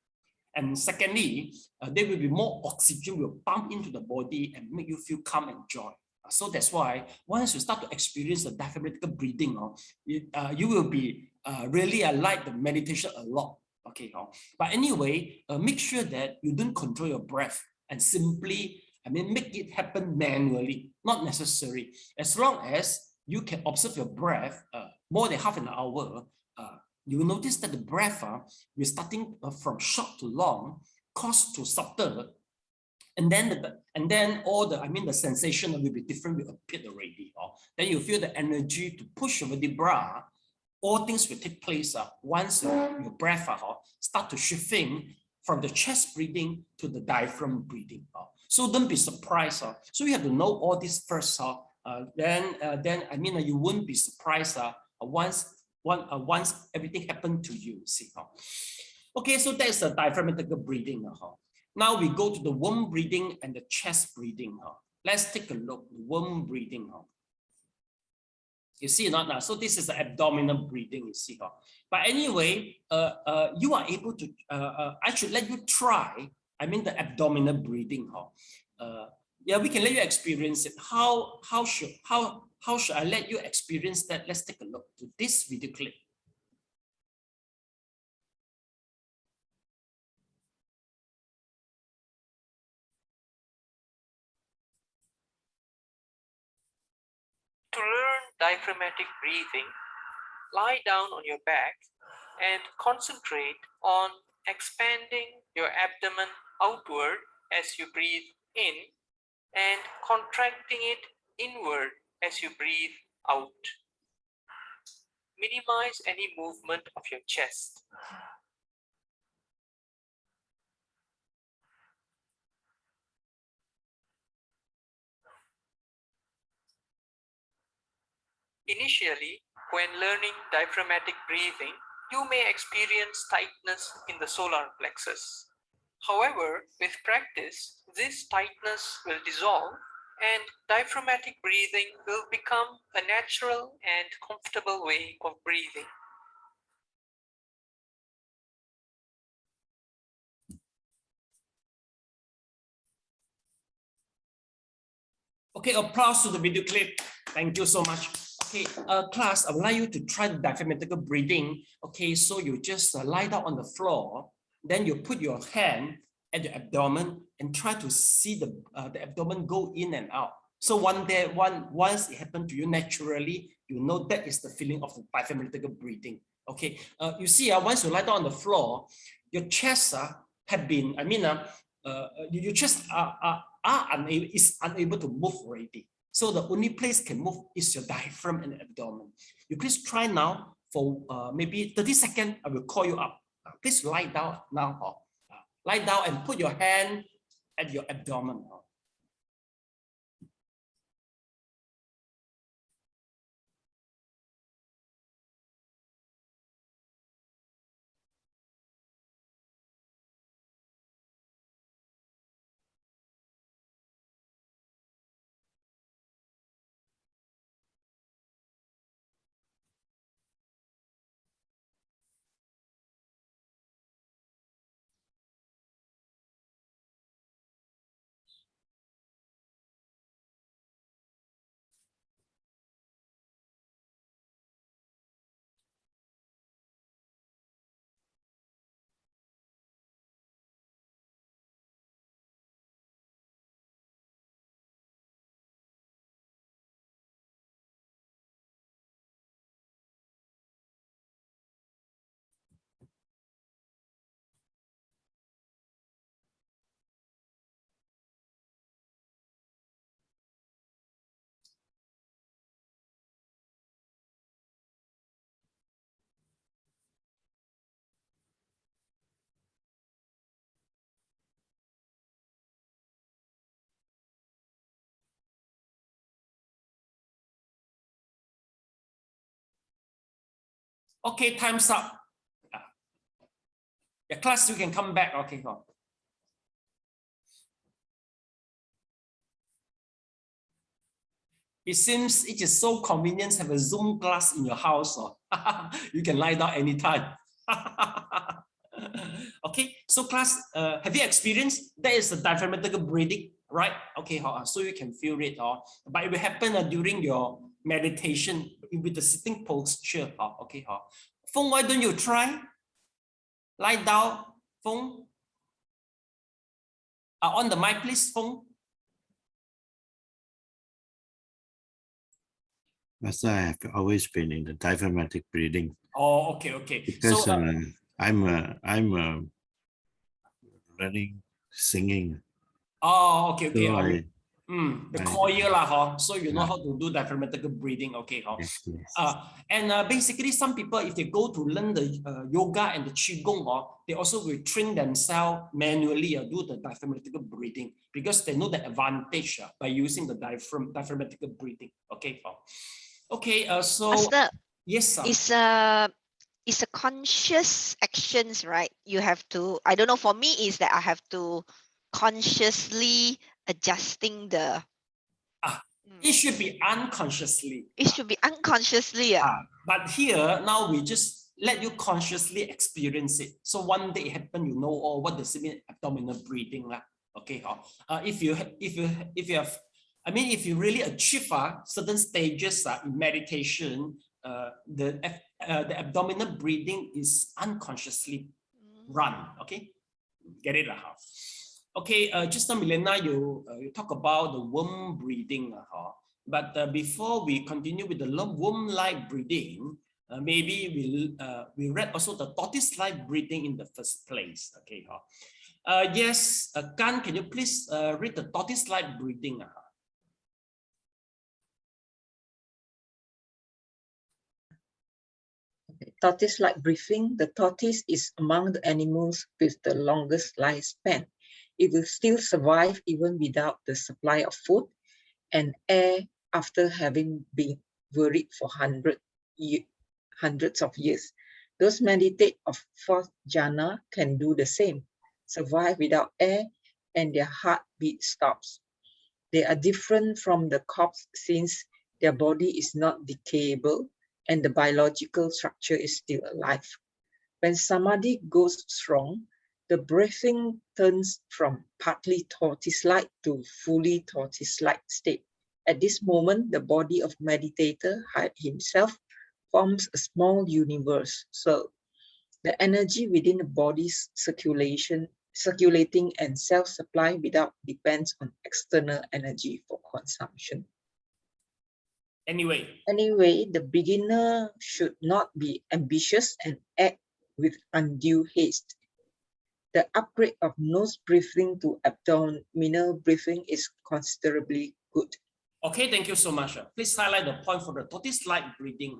And secondly, there will be more oxygen will pump into the body and make you feel calm and joy. So that's why once you start to experience the diaphragmatic breathing, you will be really like the meditation a lot. Okay, but anyway, make sure that you don't control your breath and simply make it happen manually, not necessary. As long as you can observe your breath more than half an hour, you will notice that the breath will starting from short to long, coarse to subtle, and then all the sensation will be different, will appear already. Then you feel the energy to push your vertebra. All things will take place once your breath start to shifting from the chest breathing to the diaphragm breathing. So don't be surprised. So you have to know all this first. Then you won't be surprised once everything happened to you. See. Okay, so that's the diaphragmatic breathing. Now we go to the womb breathing and the chest breathing. Let's take a look. Womb breathing. You see or not? So this is the abdominal breathing, you see. But anyway, you are able to, I should let you try, the abdominal breathing. Yeah, we can let you experience it. How should I let you experience that? Let's take a look to this video clip. To learn diaphragmatic breathing, lie down on your back and concentrate on expanding your abdomen outward as you breathe in and contracting it inward as you breathe out. Minimize any movement of your chest. Initially, when learning diaphragmatic breathing, you may experience tightness in the solar plexus. However, with practice, this tightness will dissolve and diaphragmatic breathing will become a natural and comfortable way of breathing. Okay, applause to the video clip. Thank you so much. Okay, class, I would like you to try the diaphragmatic breathing. Okay, so you just lie down on the floor, then you put your hand at your abdomen and try to see the abdomen go in and out. So once it happened to you naturally, you know that is the feeling of the diaphragmatic breathing. Okay, you see, once you lie down on the floor, your chest have been, your chest is unable to move already. So the only place can move is your diaphragm and abdomen. You please try now for maybe 30 seconds. I will call you up. Please lie down now. Lie down and put your hand at your abdomen. Okay, time's up. Yeah, class, you can come back. Okay, go. It seems it is so convenient to have a Zoom class in your house. You can lie down anytime. Okay, so class, have you experienced that is the diaphragmatic breathing, right? Okay, so you can feel it. But it will happen during your meditation with the sitting posture. Okay, Feng, why don't you try? Lie down, Feng. On the mic, please, Feng. Master, I have always been in the diaphragmatic breathing. Oh, okay, okay. Because so, I'm learning singing. Oh, okay, okay. So the choir so you know how to do diaphragmatic breathing, okay. Yes, yes. And basically some people, if they go to learn the yoga and the qigong, they also will train themselves manually do the diaphragmatic breathing because they know the advantage by using the diaphragmatic breathing, okay. Okay, so Master, yes, it's a conscious actions, right? You have to, I don't know, for me is that I have to consciously adjusting the it should be unconsciously. It should be unconsciously. But here now we just let you consciously experience it. So one day it happen, you know, oh, what does it mean abdominal breathing? Okay. If you have, I mean, if you really achieve certain stages in meditation, the abdominal breathing is unconsciously run. Okay, get it? Okay, just now, Milena, you talk about the womb breathing. But before we continue with the womb-like breathing, maybe we read also the tortoise-like breathing in the first place. Okay. Yes, Gan, can you please read the tortoise-like breathing? Tortoise-like breathing. The tortoise is among the animals with the longest lifespan. It will still survive even without the supply of food and air after having been worried for hundreds of years. Those meditate of fourth jhana can do the same, survive without air, and their heartbeat stops. They are different from the corpse since their body is not decayable and the biological structure is still alive. When samadhi goes strong, the breathing turns from partly tortoise-like to fully tortoise-like state. At this moment, the body of meditator himself forms a small universe. So the energy within the body's circulating and self-supply without depends on external energy for consumption. Anyway, the beginner should not be ambitious and act with undue haste. The upgrade of nose breathing to abdominal breathing is considerably good. Okay, thank you so much. Please highlight the point for the tortoise-like breathing.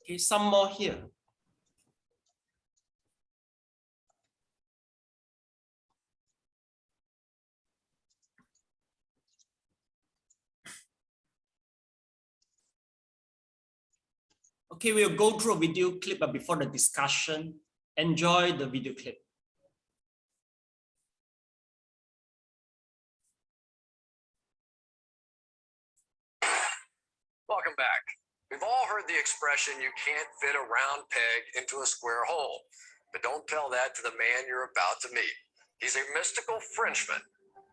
Okay, some more here. Okay, we'll go through a video clip before the discussion. Enjoy the video clip. Welcome back. We've all heard the expression, you can't fit a round peg into a square hole, but don't tell that to the man you're about to meet. He's a mystical Frenchman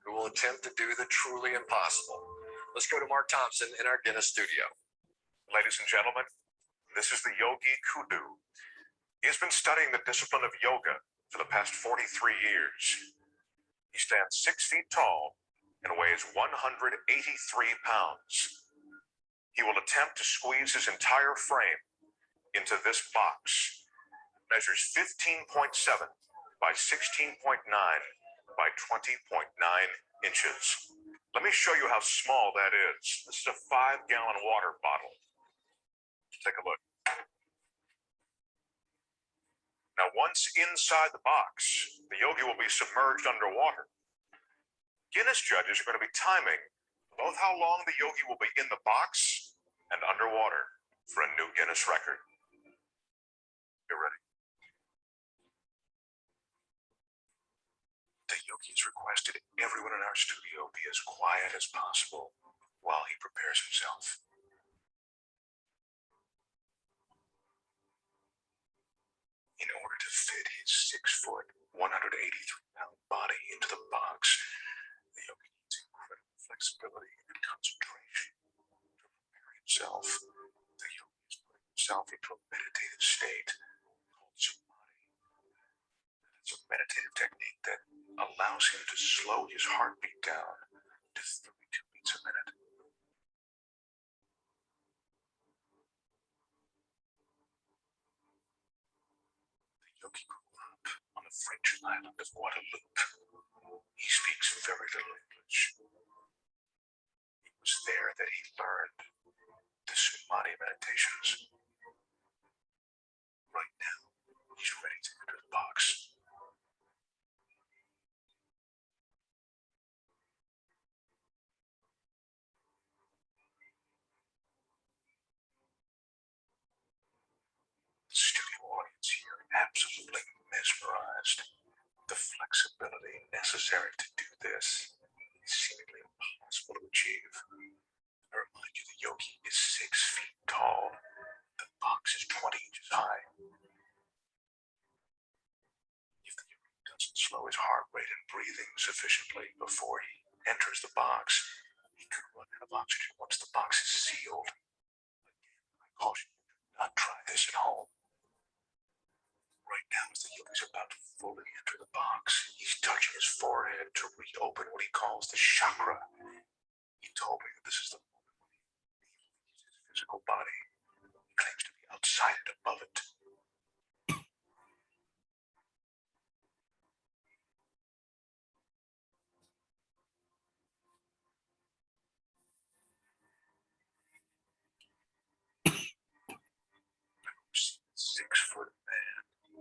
who will attempt to do the truly impossible. Let's go to Mark Thompson in our Guinness studio. Ladies and gentlemen, this is the Yogi Kudu. He has been studying the discipline of yoga for the past 43 years. He stands 6 feet tall and weighs 183 pounds. He will attempt to squeeze his entire frame into this box. It measures 15.7 by 16.9 by 20.9 inches. Let me show you how small that is. This is a 5-gallon water bottle. Take a look. Now, once inside the box, the yogi will be submerged underwater. Guinness judges are going to be timing both how long the yogi will be in the box and underwater for a new Guinness record. Get ready. The yogi has requested everyone in our studio be as quiet as possible while he prepares himself. In order to fit his 6-foot, 183-pound body into the box, the yogi needs incredible flexibility and concentration. To prepare himself, the yogi is putting himself into a meditative state called samadhi. It's a meditative technique that allows him to slow his heartbeat down to 32 beats a minute. Yogi grew up on the French island of Guadeloupe. He speaks very little English. It was there that he learned the Samadhi meditations. Right now, he's ready to enter the box. The studio audience here absolutely mesmerized. The flexibility necessary to do this is seemingly impossible to achieve. I remind you, the yogi is 6 feet tall. The box is 20 inches high. If the yogi doesn't slow his heart rate and breathing sufficiently before he enters the box, he could run out of oxygen once the box is sealed. Again, I caution you, do not try this at home. Right now, as the yogi is about to fully enter the box, he's touching his forehead to reopen what he calls the chakra. He told me that this is the moment when he leaves his physical body. He claims to be outside and above it.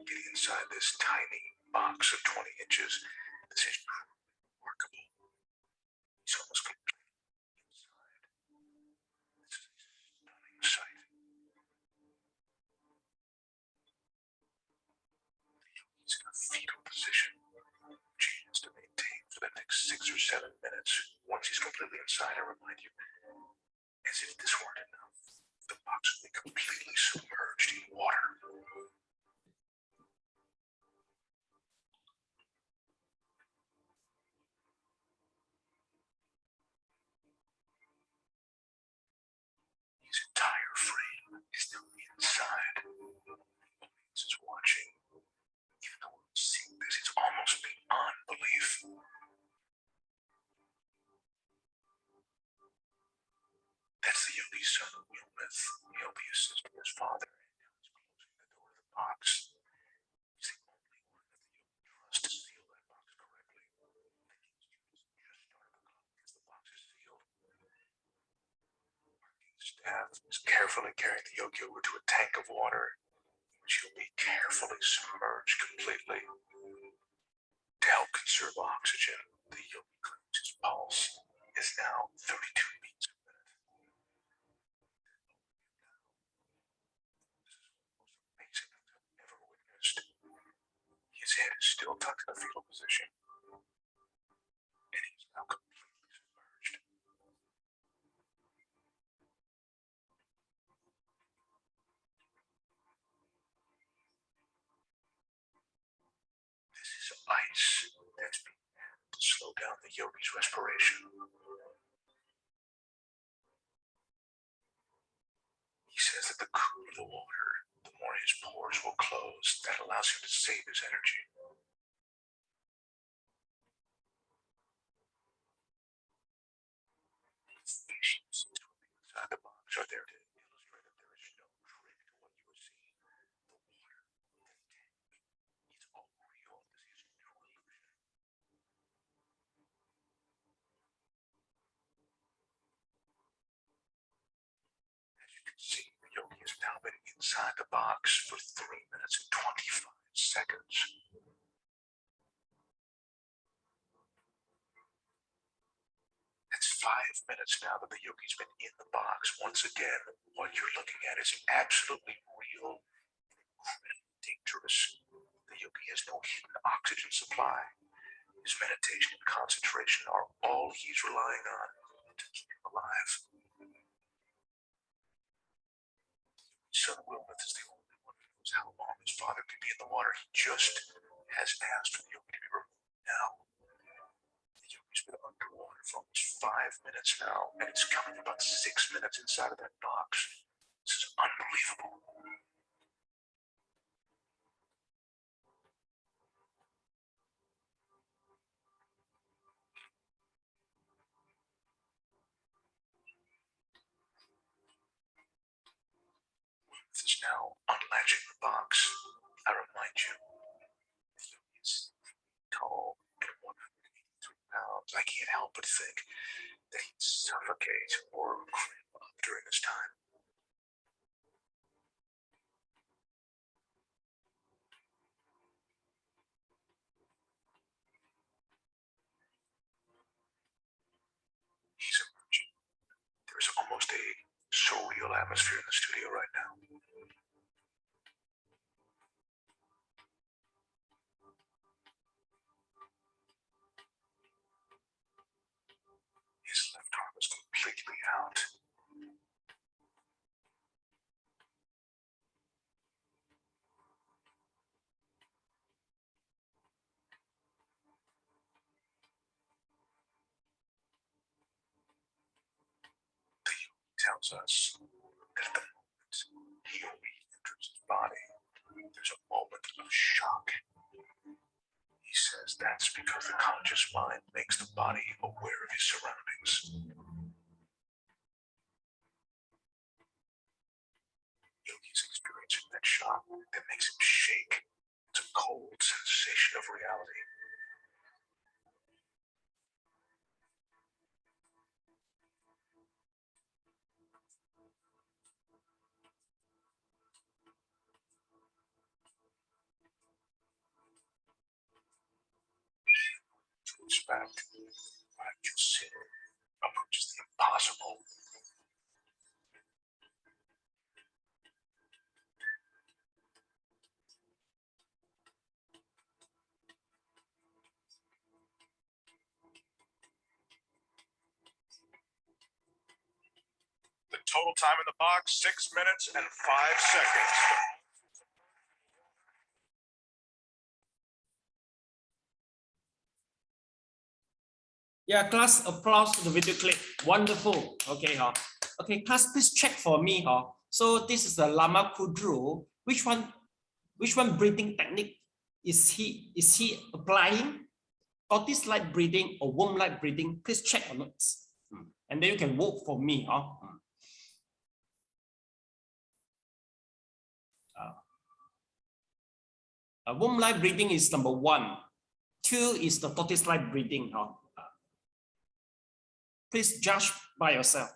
getting inside this tiny box of 20 inches. This is remarkable. He's almost completely inside. This is a stunning sight. He's in a fetal position, which he has to maintain for the next 6 or 7 minutes. Once he's completely inside, I remind you, as if this weren't enough, the box will be completely submerged in water. His entire frame is now inside. This is watching. Even though we're seeing this, it's almost beyond belief. That's the yogi's son who will with. He'll be assisting his father, and now he's closing the door to the box. He's the only one that the yogi trusts to seal that box correctly. The king's students just started the clock because the box is sealed. Our king's staff is carefully carrying the yogi over to a tank of water, which he'll be carefully submerged completely. To help conserve oxygen, the yogi claims his pulse is now 32 beats a minute. This is one of the most amazing things I've ever witnessed. His head is still tucked in a fetal position, and he's now completely submerged. This is ice that's being added to slow down the yogi's respiration. He says that the cooler the water, the more his pores will close. That allows him to save his energy. Fish swimming inside the box are there to illustrate that there is no trick to what you are seeing. The water, the tank, it's all real. This is no illusion. As you can see, the yogi has now been inside the box for 3 minutes and 25 seconds. That's 5 minutes now that the yogi's been in the box. Once again, what you're looking at is absolutely real, incredibly dangerous. The yogi has no hidden oxygen supply. His meditation and concentration are all he's relying on to keep him alive. Son Wilmeth is the only one who knows how long his father could be in the water. He just has asked for the yogi to be removed now. The yogi's been underwater for almost 5 minutes now, and it's coming about 6 minutes inside of that box. This is unbelievable. This is now unlatching the box. I remind you, the yogi is tall and 183 pounds. I can't help but think that he'd suffocate or cramp up during this time. He's emerging. There's almost a surreal atmosphere in the studio right now. His left arm is completely out. The yogi tells us that at the moment he re-enters his body, there's a moment of shock. He says that's because the conscious mind makes the body aware of his surroundings. Yogi's experiencing that shock that makes him shake. It's a cold sensation of reality. respect, I consider approaches the impossible. The total time in the box, 6 minutes and 5 seconds. Yeah, class, applause to the video clip. Wonderful. Okay, huh? Okay, class, please check for me, huh? So this is the Lama Kudro. Which one breathing technique is he applying? Tortoise-like breathing or womb-like breathing? Please check on it. And then you can vote for me, huh? Womb-like breathing is number 1. 2 is the tortoise-like breathing, huh? Please judge by yourself.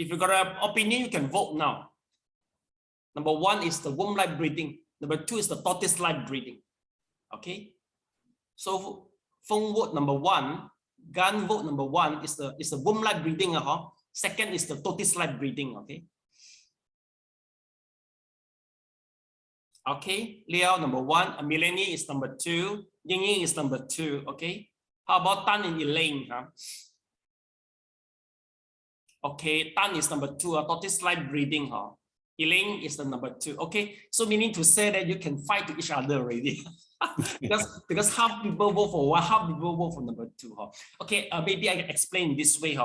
If you got an opinion, you can vote now. Number 1 is the womb-like breathing. Number 2 is the tortoise-like breathing. Okay. So Feng vote number 1. Gan vote number 1 is the womb-like breathing. Second is the tortoise-like breathing. Okay. Okay. Liao number 1. Mileni is number 2. Ying is number 2. Okay. How about Tan and Elaine? Okay, Tan is number 2, tortoise-like breathing. Elaine is the number 2. Okay, so meaning to say that you can fight to each other already. because half people vote for 1, half people vote for number 2. Okay, maybe I can explain this way.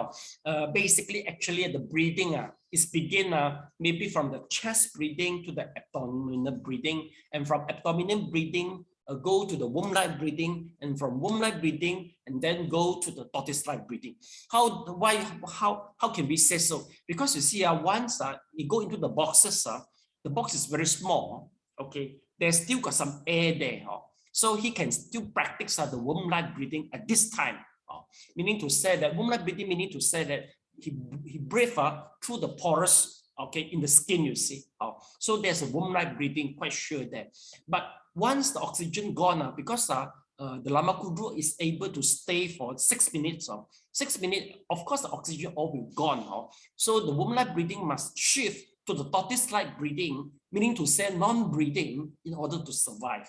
Basically, actually, the breathing is begin maybe from the chest breathing to the abdominal breathing, and from abdominal breathing go to the womb-like breathing, and from womb-like breathing and then go to the tortoise-like breathing. How can we say so? Because you see, once you go into the boxes, the box is very small. Okay, there's still got some air there. So he can still practice the womb-like breathing at this time. Meaning to say that womb-like breathing, meaning to say that he breathes through the porous, okay, in the skin, you see. So there's a womb-like breathing, quite sure there. But once the oxygen gone, because the Lama Kudro is able to stay for 6 minutes. 6 minutes, of course, the oxygen all will gone. So the womb-like breathing must shift to the tortoise-like breathing, meaning to say non-breathing in order to survive.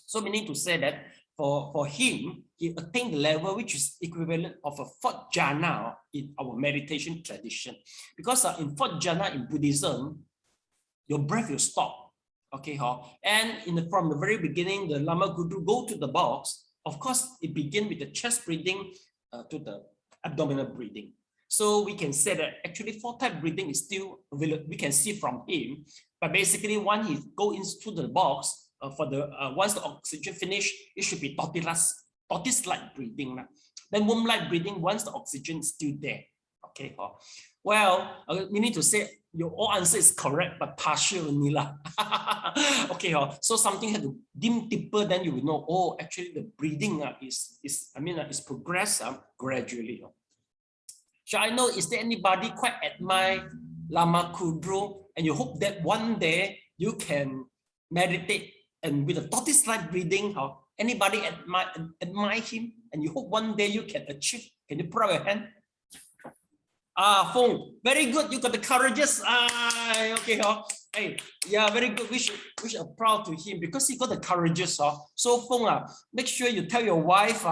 So meaning to say that for him, he attained the level which is equivalent of a 4th jhana in our meditation tradition. Because in 4th jhana in Buddhism, your breath will stop. Okay, and from the very beginning, the Lama Kudro go to the box. Of course, it begins with the chest breathing to the abdominal breathing. So we can say that actually 4 type breathing is still available. We can see from him, but basically when he go into the box for the once the oxygen finish, it should be tortoise-like breathing. Then womb-like breathing once the oxygen is still there. Okay, well, we need to say your all answer is correct, but partial only. Okay, so something had to dim deeper, then you will know, oh, actually the breathing is progress gradually. So I know, is there anybody quite admire Lama Kudro, and you hope that one day you can meditate and with a tortoise-like breathing? Anybody admire him, and you hope one day you can achieve? Can you put up your hand? Fong, very good. You got the courageous. Okay, hey, yeah, very good. We should applaud to him because he got the courageous. So Fong, make sure you tell your wife.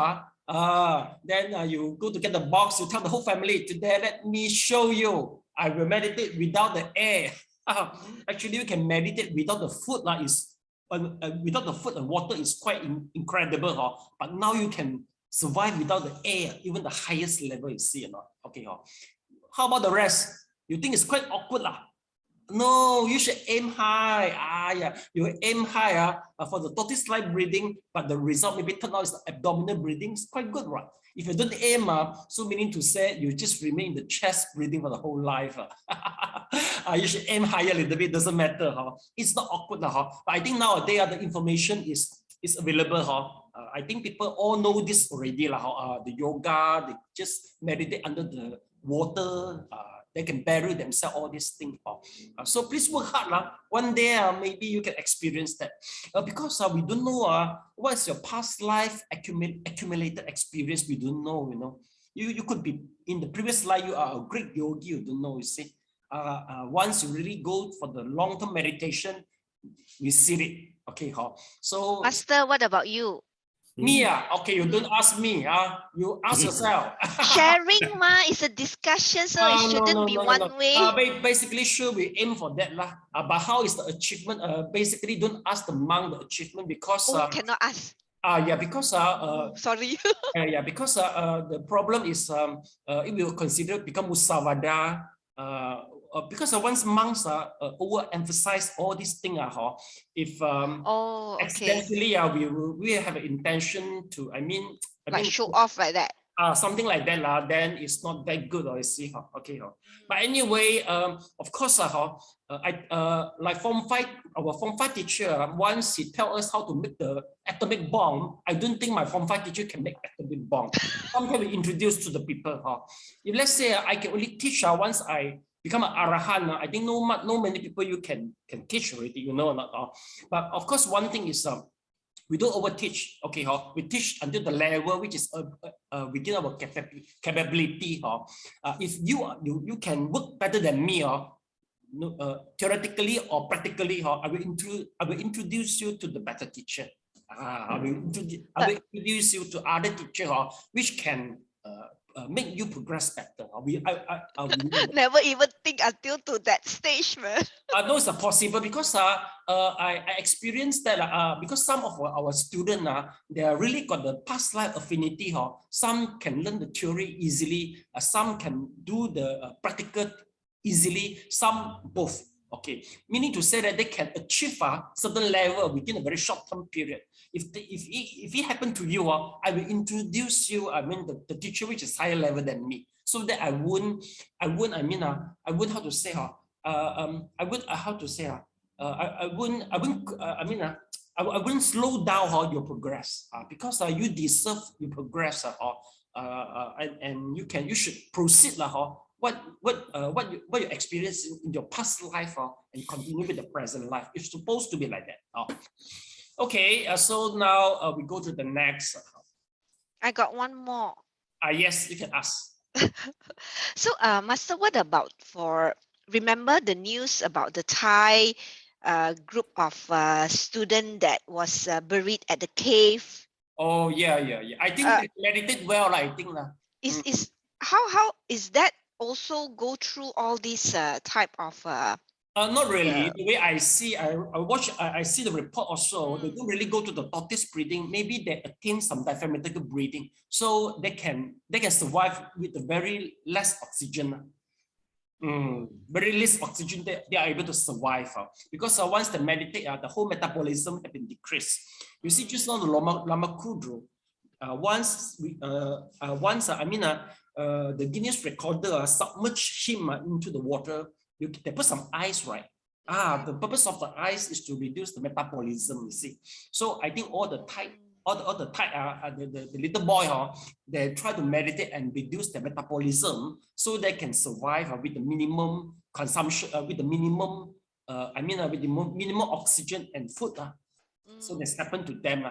Then you go to get the box. You tell the whole family today. Let me show you. I will meditate without the air. Actually, you can meditate without the food. Without the food and water is quite incredible. But now you can survive without the air, even the highest level. You see, okay. How about the rest? You think it's quite awkward? No, you should aim high. Yeah, you aim higher for the tortoise-like breathing, but the result maybe turn out is the abdominal breathing. It's quite good, right? If you don't aim, so meaning to say you just remain in the chest breathing for the whole life. You should aim higher a little bit, doesn't matter. It's not awkward. But I think nowadays the information is available. I think people all know this already. The yoga, they just meditate under the water. They can bury themselves, all these things. So please work hard. One day, maybe you can experience that. Because we don't know what's your past life accumulated experience. We don't know, you know. You could be in the previous life, you are a great yogi, you don't know, you see. Once you really go for the long-term meditation, you see it. Okay, so Master, what about you? Me, okay, you don't ask me, you ask yourself. Sharing is a discussion, so it shouldn't be one way. Basically, sure, we aim for that. But how is the achievement? Basically, don't ask the monk the achievement because cannot ask. Yeah, because sorry. Yeah, because the problem is it will consider become musavada. Because once monks overemphasize all these things, if accidentally we have an intention to, I mean show off like that. Something like that, then it's not that good, or you see. Okay. But anyway, of course, like Form 5, our Form 5 teacher, once he tell us how to make the atomic bomb, I don't think my Form 5 teacher can make atomic bomb. Sometimes we introduce to the people. If let's say I can only teach once I become an arahant, I think no many people you can teach already, you know or not. But of course, one thing is we don't overteach. Okay, we teach until the level which is within our capability. If you can work better than me, theoretically or practically, I will introduce you to the better teacher. I will introduce you to other teachers which can make you progress better. Never even think until to that stage, man. No, it's possible because I experienced that because some of our students they are really got the past life affinity. Some can learn the theory easily, some can do the practical easily, some both. Okay, meaning to say that they can achieve a certain level within a very short term period. If it happened to you, I will introduce you. I mean the teacher which is higher level than me, so that I wouldn't slow down your progress because you deserve your progress and you should proceed what you experienced in your past life and continue with the present life. It's supposed to be like that. Okay, so now we go to the next. I got one more. Yes, you can ask. So, Master, what about remember the news about the Thai group of students that was buried at the cave? Oh, yeah. I think they meditate well, I think. How is that also go through all these type of not really. The way I see, I see the report also. They don't really go to the Tortoise breathing. Maybe they attain some diaphragmatic breathing, so they can survive with a very less oxygen. Very less oxygen, they are able to survive because once they meditate, the whole metabolism has been decreased. You see, just now the Lama Kudro, the Guinness recorder submerged him into the water. They put some ice, right? The purpose of the ice is to reduce the metabolism, you see. So I think all the little boy, they try to meditate and reduce their metabolism so they can survive with the minimum consumption, with the minimum, with the minimum oxygen and food. So this happened to them.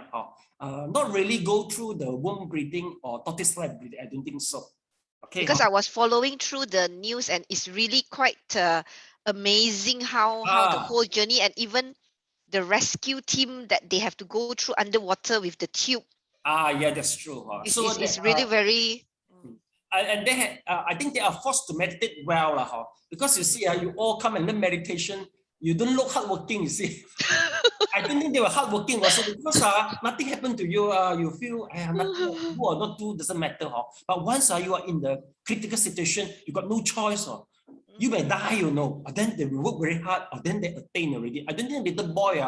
Not really go through the womb breathing or tortoise breathing. I don't think so. Okay. Because I was following through the news and it's really quite amazing how the whole journey and even the rescue team that they have to go through underwater with the tube. Yeah, that's true. It's really very. And they had, I think they are forced to meditate well, because you see, you all come and learn meditation. You don't look hardworking, you see. I don't think they were hardworking also because nothing happened to you. You feel nothing do or not do doesn't matter. But once you are in the critical situation, you got no choice. You may die, then they will work very hard, or then they attain already. I don't think the little boy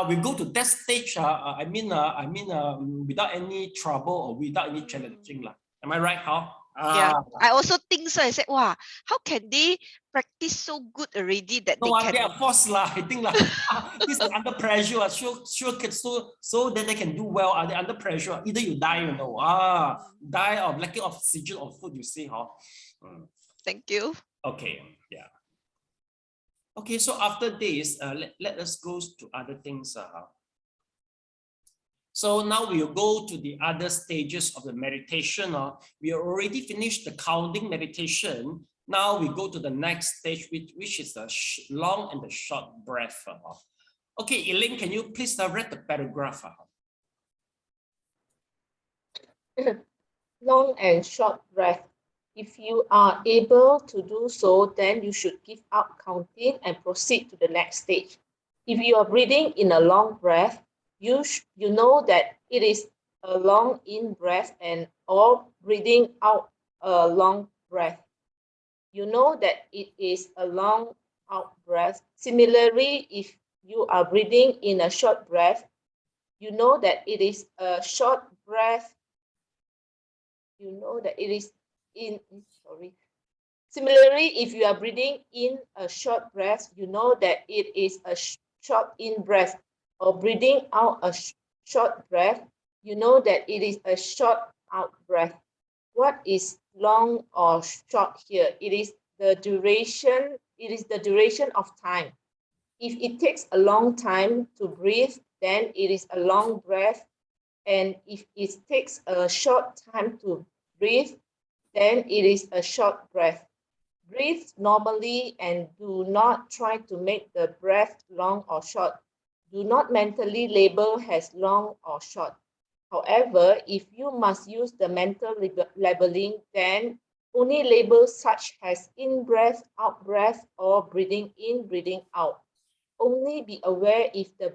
we go to that stage. Without any trouble or without any challenging. Am I right, Huh? Yeah, I also think so. I said, wow, how can they practice so good already that they can? They are forced lah. I think this is under pressure. Sure kids so that they can do well. Are they under pressure? Either you die, die of lacking of oxygen or food. You see, huh? Thank you. Okay, yeah. Okay, so after this, let us go to other things. So now we'll go to the other stages of the meditation. We already finished the counting meditation. Now we go to the next stage, which is the long and the short breath. Okay, Elaine, can you please read the paragraph? Long and short breath. If you are able to do so, then you should give up counting and proceed to the next stage. If you are breathing in a long breath, you know that it is a long in breath and or breathing out a long breath. You know that it is a long out breath. Similarly, if you are breathing in a short breath, you know that it is a short breath. You know that it is Similarly, if you are breathing in a short breath, you know that it is a short in breath, or breathing out a short breath, you know that it is a short out breath. What is long or short here? It is the duration. It is the duration of time. If it takes a long time to breathe, then it is a long breath. And if it takes a short time to breathe, then it is a short breath. Breathe normally and do not try to make the breath long or short. Do not mentally label as long or short. However, if you must use the mental labeling, then only label such as in-breath, out-breath, or breathing in, breathing out. Only be aware if the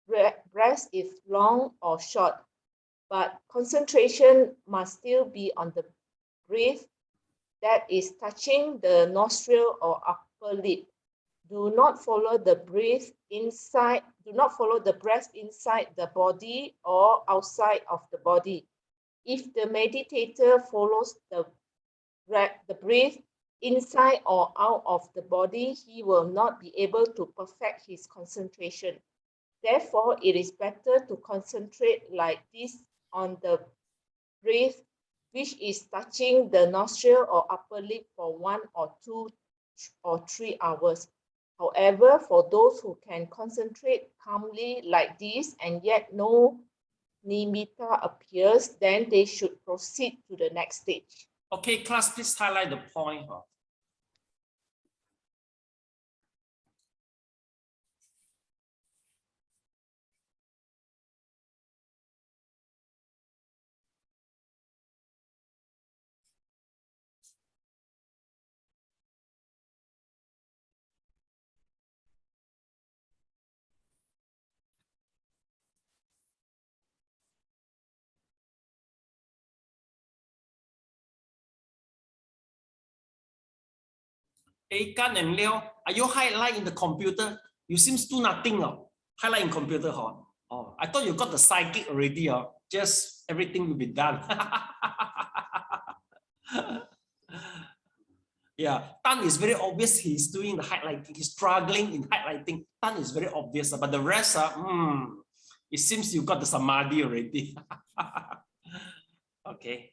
breath is long or short, but concentration must still be on the breath that is touching the nostril or upper lip. Do not follow the breath inside. Do not follow the breath inside the body or outside of the body. If the meditator follows the breath inside or out of the body, he will not be able to perfect his concentration. Therefore, it is better to concentrate like this on the breath, which is touching the nostril or upper lip for 1 or 2 or 3 hours. However, for those who can concentrate calmly like this and yet no nimitta appears, then they should proceed to the next stage. Okay, class, please highlight the point. Hey, Gan and Leo, are you highlighting in the computer? You seem to do nothing. Highlight in computer. Oh, I thought you got the psychic already. Just everything will be done. Yeah, Tan is very obvious. He's doing the highlighting. He's struggling in highlighting. Tan is very obvious, but the rest, it seems you got the samadhi already. Okay.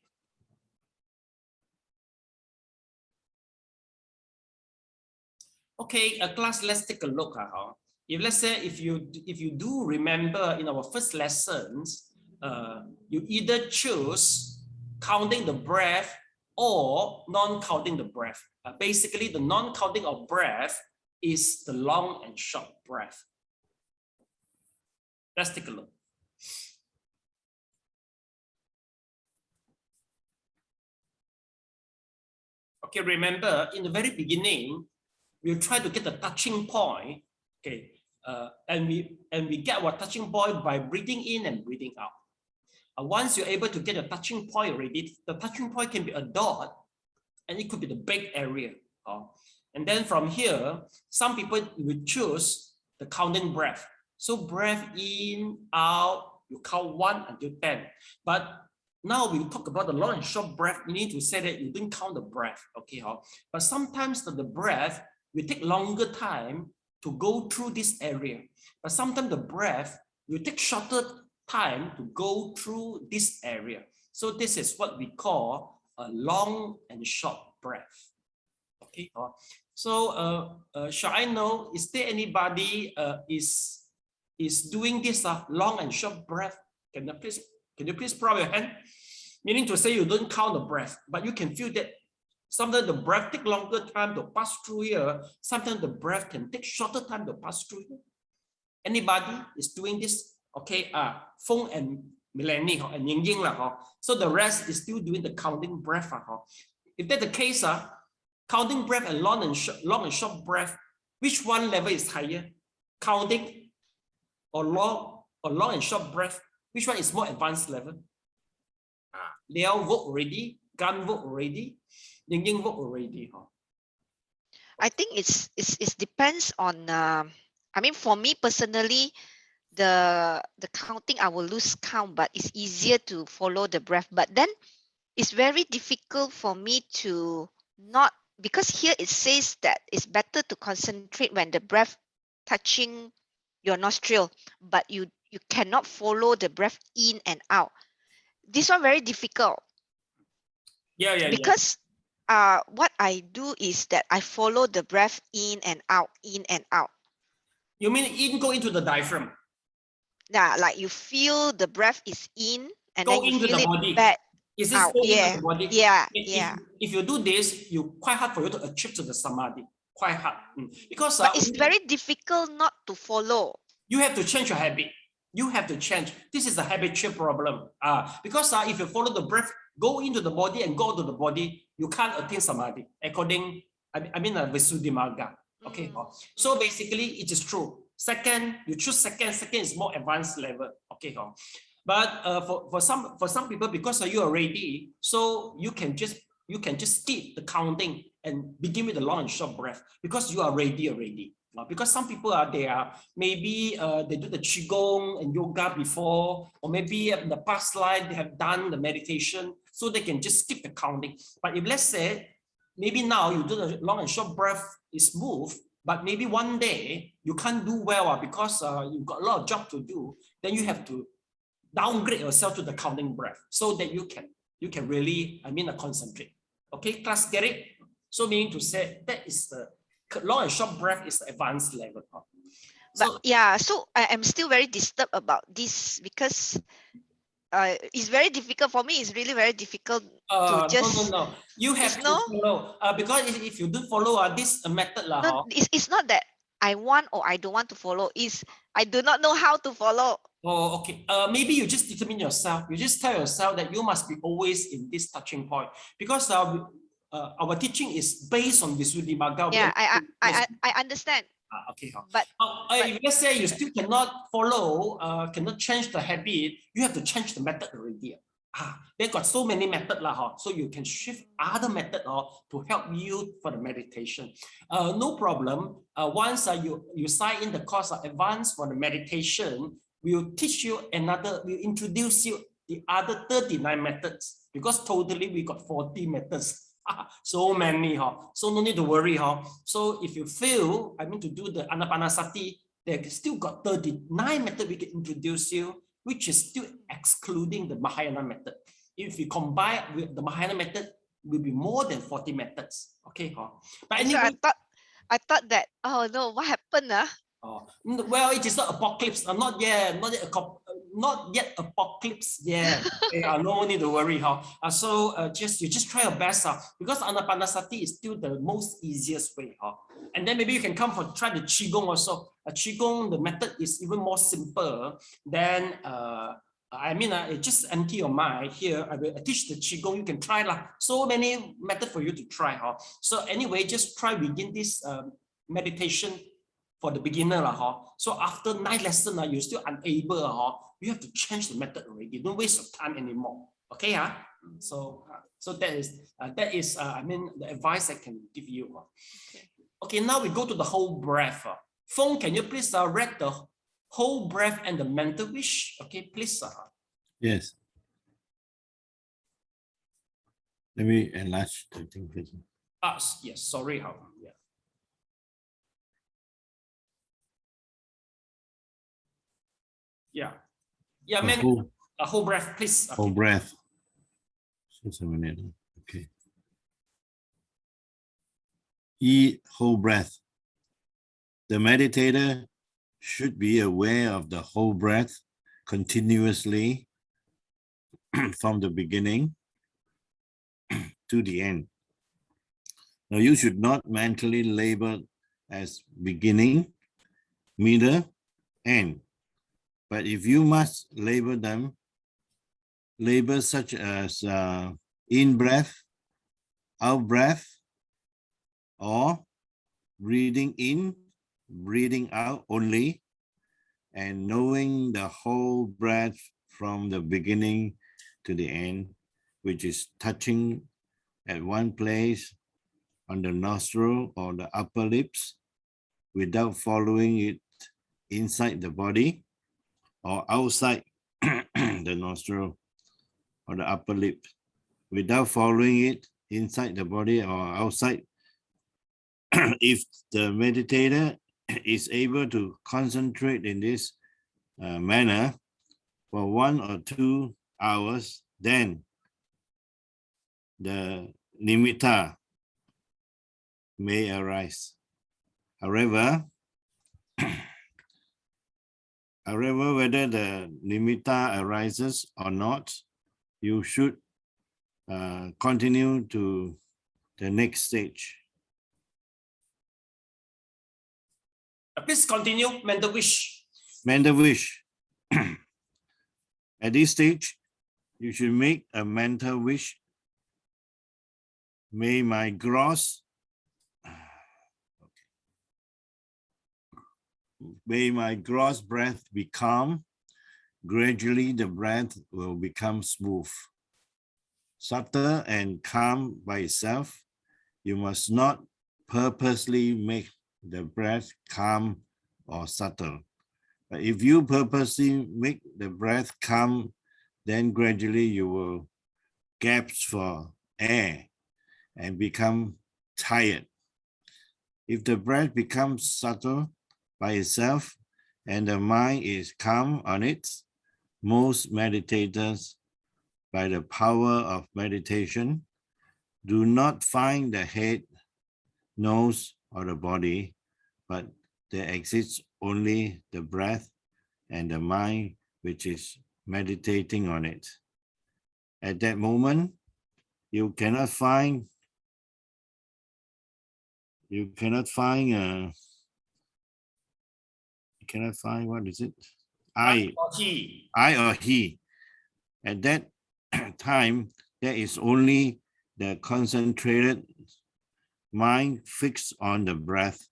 Okay, class, let's take a look. If let's say if you do remember in our first lessons, you either choose counting the breath or non-counting the breath. Basically, the non-counting of breath is the long and short breath. Let's take a look. Okay, remember in the very beginning, we'll try to get the touching point. Okay, and we get our touching point by breathing in and breathing out. Once you're able to get a touching point already, the touching point can be a dot, and it could be the big area. And then from here, some people will choose the counting breath. So breath in, out, you count 1 until 10. But now we talk about the long and short breath. You need to say that you didn't count the breath, okay? But sometimes the breath will take longer time to go through this area. But sometimes the breath will take shorter time to go through this area. So this is what we call a long and short breath. Okay. So shall I know, is there anybody is doing this long and short breath? Can you please put up your hand? Meaning to say you don't count the breath, but you can feel that sometimes the breath take longer time to pass through here. Sometimes the breath can take shorter time to pass through here. Anybody is doing this? Okay. Feng and Melanie and Ying Ying. So the rest is still doing the counting breath. If that's the case, counting breath and long and short breath, which one level is higher? Counting or long and short breath, which one is more advanced level? Liao vote already, Gan vote already, Ying Ying vote already. I think it depends on. I mean, for me personally, the counting I will lose count, but it's easier to follow the breath. But then it's very difficult for me to not, because here it says that it's better to concentrate when the breath touching your nostril, but you cannot follow the breath in and out. This one very difficult. Yeah. Because what I do is that I follow the breath in and out, in and out. You mean in go into the diaphragm? Yeah, like you feel the breath is in and Go then you into feel the it body. back Is this out. go into Yeah, the body? yeah, If you do this, you quite hard for you to achieve to the samadhi. Quite hard. Because but it's very difficult not to follow. You have to change your habit. You have to change. This is a habitual problem. Because if you follow the breath, go into the body and go to the body, you can't attain samadhi. According, Visuddhimagga. Okay. So basically, it is true. Second, you choose second. Second is more advanced level. Okay. But for some people, because you are ready, so you can just skip the counting and begin with the long and short breath because you are ready already. Because some people maybe they do the qigong and yoga before, or maybe in the past life they have done the meditation, so they can just skip the counting. But if let's say maybe now you do the long and short breath is smooth, but maybe one day you can't do well because you've got a lot of job to do, then you have to downgrade yourself to the counting breath so that you can really concentrate. Okay, class, get it? So meaning to say that is the long and short breath is the advanced level. But so I am still very disturbed about this because it's very difficult for me. It's really very difficult to just. No. You have to follow because if you do follow this method it's not that I want or I don't want to follow. Is I do not know how to follow. Oh, okay. Maybe you just determine yourself. You just tell yourself that you must be always in this touching point because our teaching is based on Visuddhimagga. Yeah, I understand. Okay. But if let's say you still cannot follow, cannot change the habit, you have to change the method already. They got so many methods so you can shift other method to help you for the meditation. No problem. Once you sign in the course of advanced for the meditation, we'll teach you we'll introduce you the other 39 methods because totally we got 40 methods. So many, so no need to worry. So if you feel, to do the Anapanasati, they still got 39 methods we can introduce you, which is still excluding the Mahayana method. If you combine with the Mahayana method, will be more than 40 methods. Okay, but anyway, so I thought that, oh no, what happened? Well, it is not apocalypse. Not yet apocalypse. Yeah, no need to worry. So you just try your best. Because Anapanasati is still the most easiest way. And then maybe you can try the qigong also. Qigong, the method is even more simple than just empty your mind here. I will teach the qigong. You can try so many methods for you to try. So anyway, just try begin this meditation for the beginner. So after 9 lessons, you're still unable. You have to change the method already. Don't waste your time anymore. Okay. So that is the advice I can give you. Okay, now we go to the whole breath. Feng, can you please read whole breath and the mental wish. Okay, please. Yes. Let me enlarge the thing, please. Yes, sorry. Yeah. Yeah. Yeah, man. A whole breath, please. Okay. Whole breath. Just a minute. Okay. Whole breath. The meditator should be aware of the whole breath continuously from the beginning to the end. Now, you should not mentally label as beginning, middle, end. But if you must label them, labels such as in breath, out breath, or breathing in, breathing out only, and knowing the whole breath from the beginning to the end, which is touching at one place on the nostril or the upper lips without following it inside the body or outside the nostril or the upper lip without following it inside the body or outside. If the meditator is able to concentrate in this manner for 1 or 2 hours, then the nimitta may arise. However, whether the nimitta arises or not, you should continue to the next stage. Please continue, mental wish. Mental wish. At this stage, you should make a mental wish. May my gross breath be calm. Gradually, the breath will become smooth, subtle and calm by itself. You must not purposely make the breath calm or subtle. But if you purposely make the breath calm, then gradually you will gasp for air and become tired. If the breath becomes subtle by itself and the mind is calm on it, most meditators, by the power of meditation, do not find the head, nose, or the body, but there exists only the breath and the mind which is meditating on it. At that moment, you cannot find what is it? I or he. At that time, there is only the concentrated mind fixed on the breath.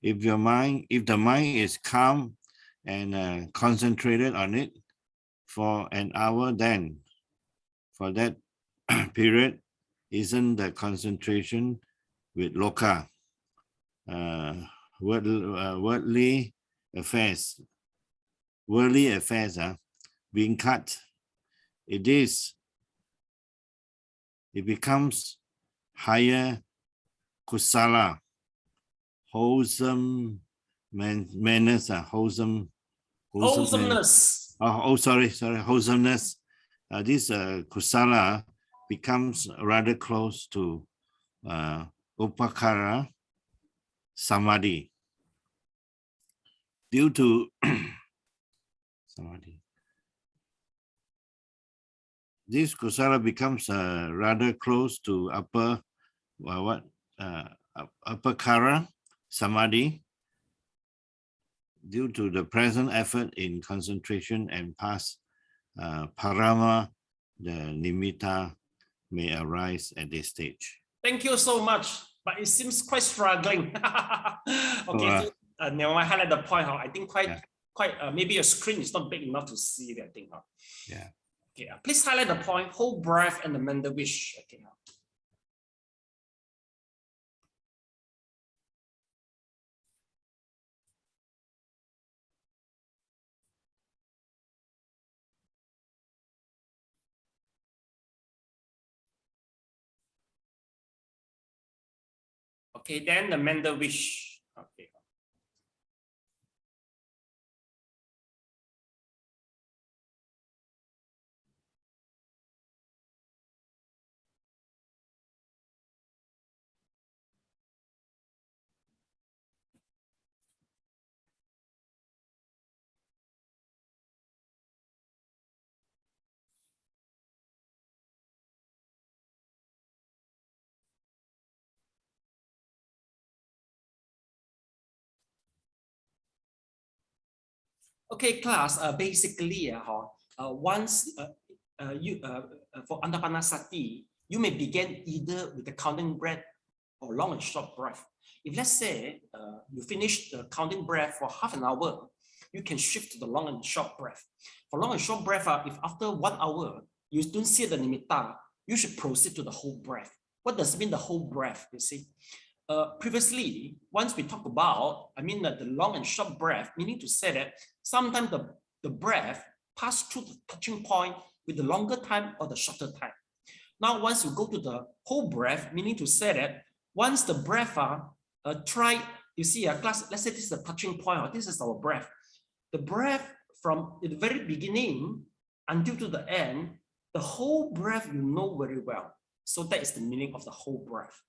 If the mind is calm and concentrated on it for an hour, then for that period, isn't the concentration with loka, worldly affairs being cut. It becomes higher kusala, wholesome manners, wholesomeness. Wholesomeness. This kusala becomes rather close to upakara samadhi. Due to samadhi, this kusala becomes rather close to upakara samadhi due to the present effort in concentration and past parama. The nimitta may arise at this stage. Thank you so much, but it seems quite struggling. Okay, so, never mind, highlight the point. I think quite maybe your screen is not big enough to see that thing. Yeah. Okay, please highlight the point, whole breath and the mental wish. Okay. Okay, then the mental wish. Okay. Okay, class. Basically, once for Anapanasati, you may begin either with the counting breath or long and short breath. If let's say you finish the counting breath for half an hour, you can shift to the long and short breath. For long and short breath, if after 1 hour you don't see the nimitta, you should proceed to the whole breath. What does it mean, the whole breath? You see, previously, once we talked about, the long and short breath, meaning to say that sometimes the breath pass through the touching point with the longer time or the shorter time. Now, once you go to the whole breath, meaning to say that once the breath try, you see, class, let's say this is the touching point, or this is our breath. The breath from the very beginning until to the end, the whole breath you know very well. So that is the meaning of the whole breath.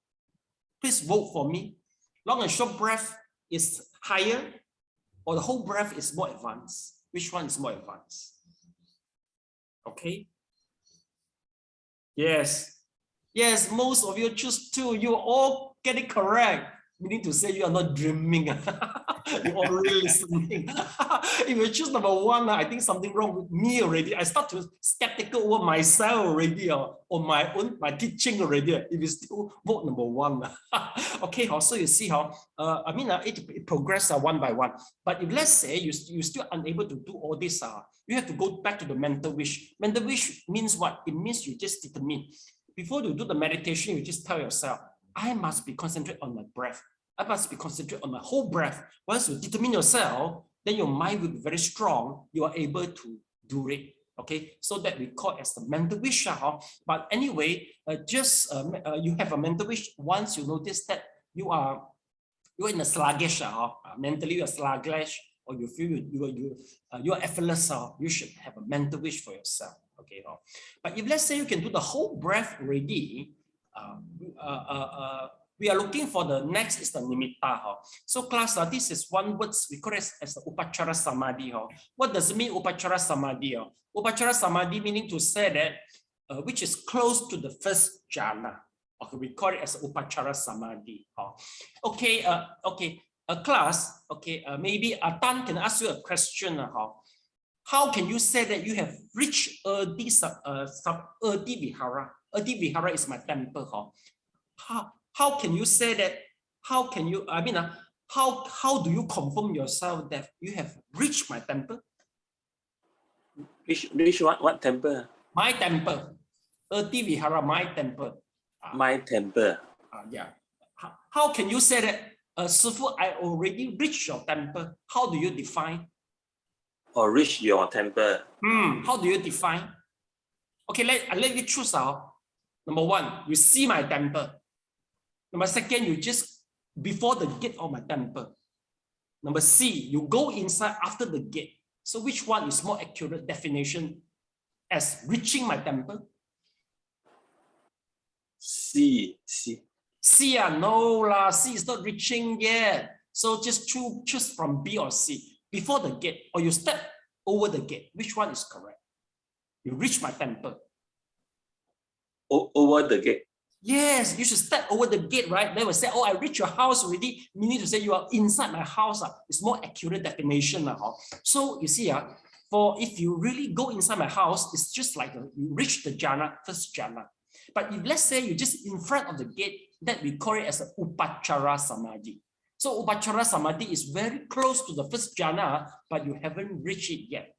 Please vote for me. Long and short breath is higher, or the whole breath is more advanced? Which one is more advanced? Okay. Yes. Yes, most of you choose 2. You all get it correct. Meaning to say you are not dreaming. You're all really listening. If you choose number 1, I think something wrong with me already. I start to skeptical over myself already, or my teaching already. If you still vote number 1. Okay, so you see how it progresses one by one. But if let's say you're still unable to do all this, you have to go back to the mental wish. Mental wish means what? It means you just determine. Before you do the meditation, you just tell yourself, I must be concentrated on my breath. I must be concentrated on my whole breath. Once you determine yourself, then your mind will be very strong. You are able to do it. Okay, so that we call it as the mental wish. But anyway, you have a mental wish once you notice that you're in a sluggish, mentally you're sluggish, or you feel you're effortless. You should have a mental wish for yourself. Okay, but if let's say you can do the whole breath already, we are looking for the next is the nimitta. So class, this is one word we call it as the upachara samadhi. What does it mean, upachara samadhi? Upachara samadhi meaning to say that which is close to the first jhana. Okay, we call it as upachara samadhi. Okay, class. Okay, maybe Tan can ask you a question. How can you say that you have reached Adi Vihara? Adi Vihara is my temple. How can you say that? How can you, how do you confirm yourself that you have reached my temple? Which what temple? My temple. Adi Vihara, my temple. My temple. Yeah. How can you say that, Sifu, I already reached your temple? How do you define? Or reach your temple. How do you define? Okay, let you choose. Number 1, you see my temple. Number 2, you just before the gate of my temple. Number C, you go inside after the gate. So which one is more accurate definition as reaching my temple? C. No lah, C is not reaching yet. So just choose from B or C. Before the gate, or you step over the gate. Which one is correct? You reach my temple. Over the gate. Yes, you should step over the gate, right? They will say, oh, I reached your house already. Meaning to say you are inside my house. It's more accurate definition. So you see, for if you really go inside my house, it's just like you reach the jhana, first jhana. But if let's say you're just in front of the gate, that we call it as an upachara samadhi. So upachara samadhi is very close to the first jhana, but you haven't reached it yet.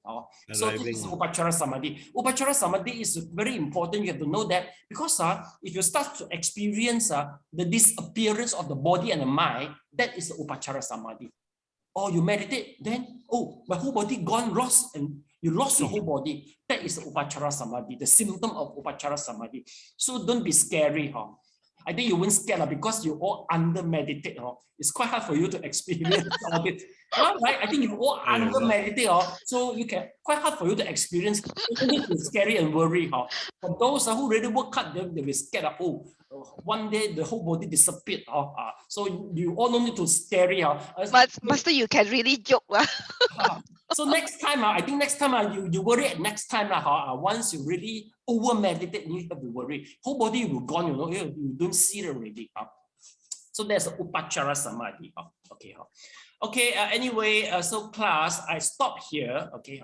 So this is upachara samadhi. Upachara samadhi is very important. You have to know that because if you start to experience the disappearance of the body and the mind, that is the upachara samadhi. Or you meditate, then my whole body gone, lost, and you lost your whole body. That is the upachara samadhi, the symptom of upachara samadhi. So don't be scary. I think you won't scared because you all under meditate. It's quite hard for you to experience all this. Right? I think you all under meditate. So you can quite hard for you to experience. It's scary and worry. For those who really work hard, they'll be scared. One day the whole body disappeared. So you all don't need to scary. Master, you can really joke. So next time, I think next time you worry. Next time, once you really over meditate, you have to worry. Whole body will gone. You don't see it already. So there's a upachara samadhi. Okay. Okay. Anyway, so class, I stop here. Okay.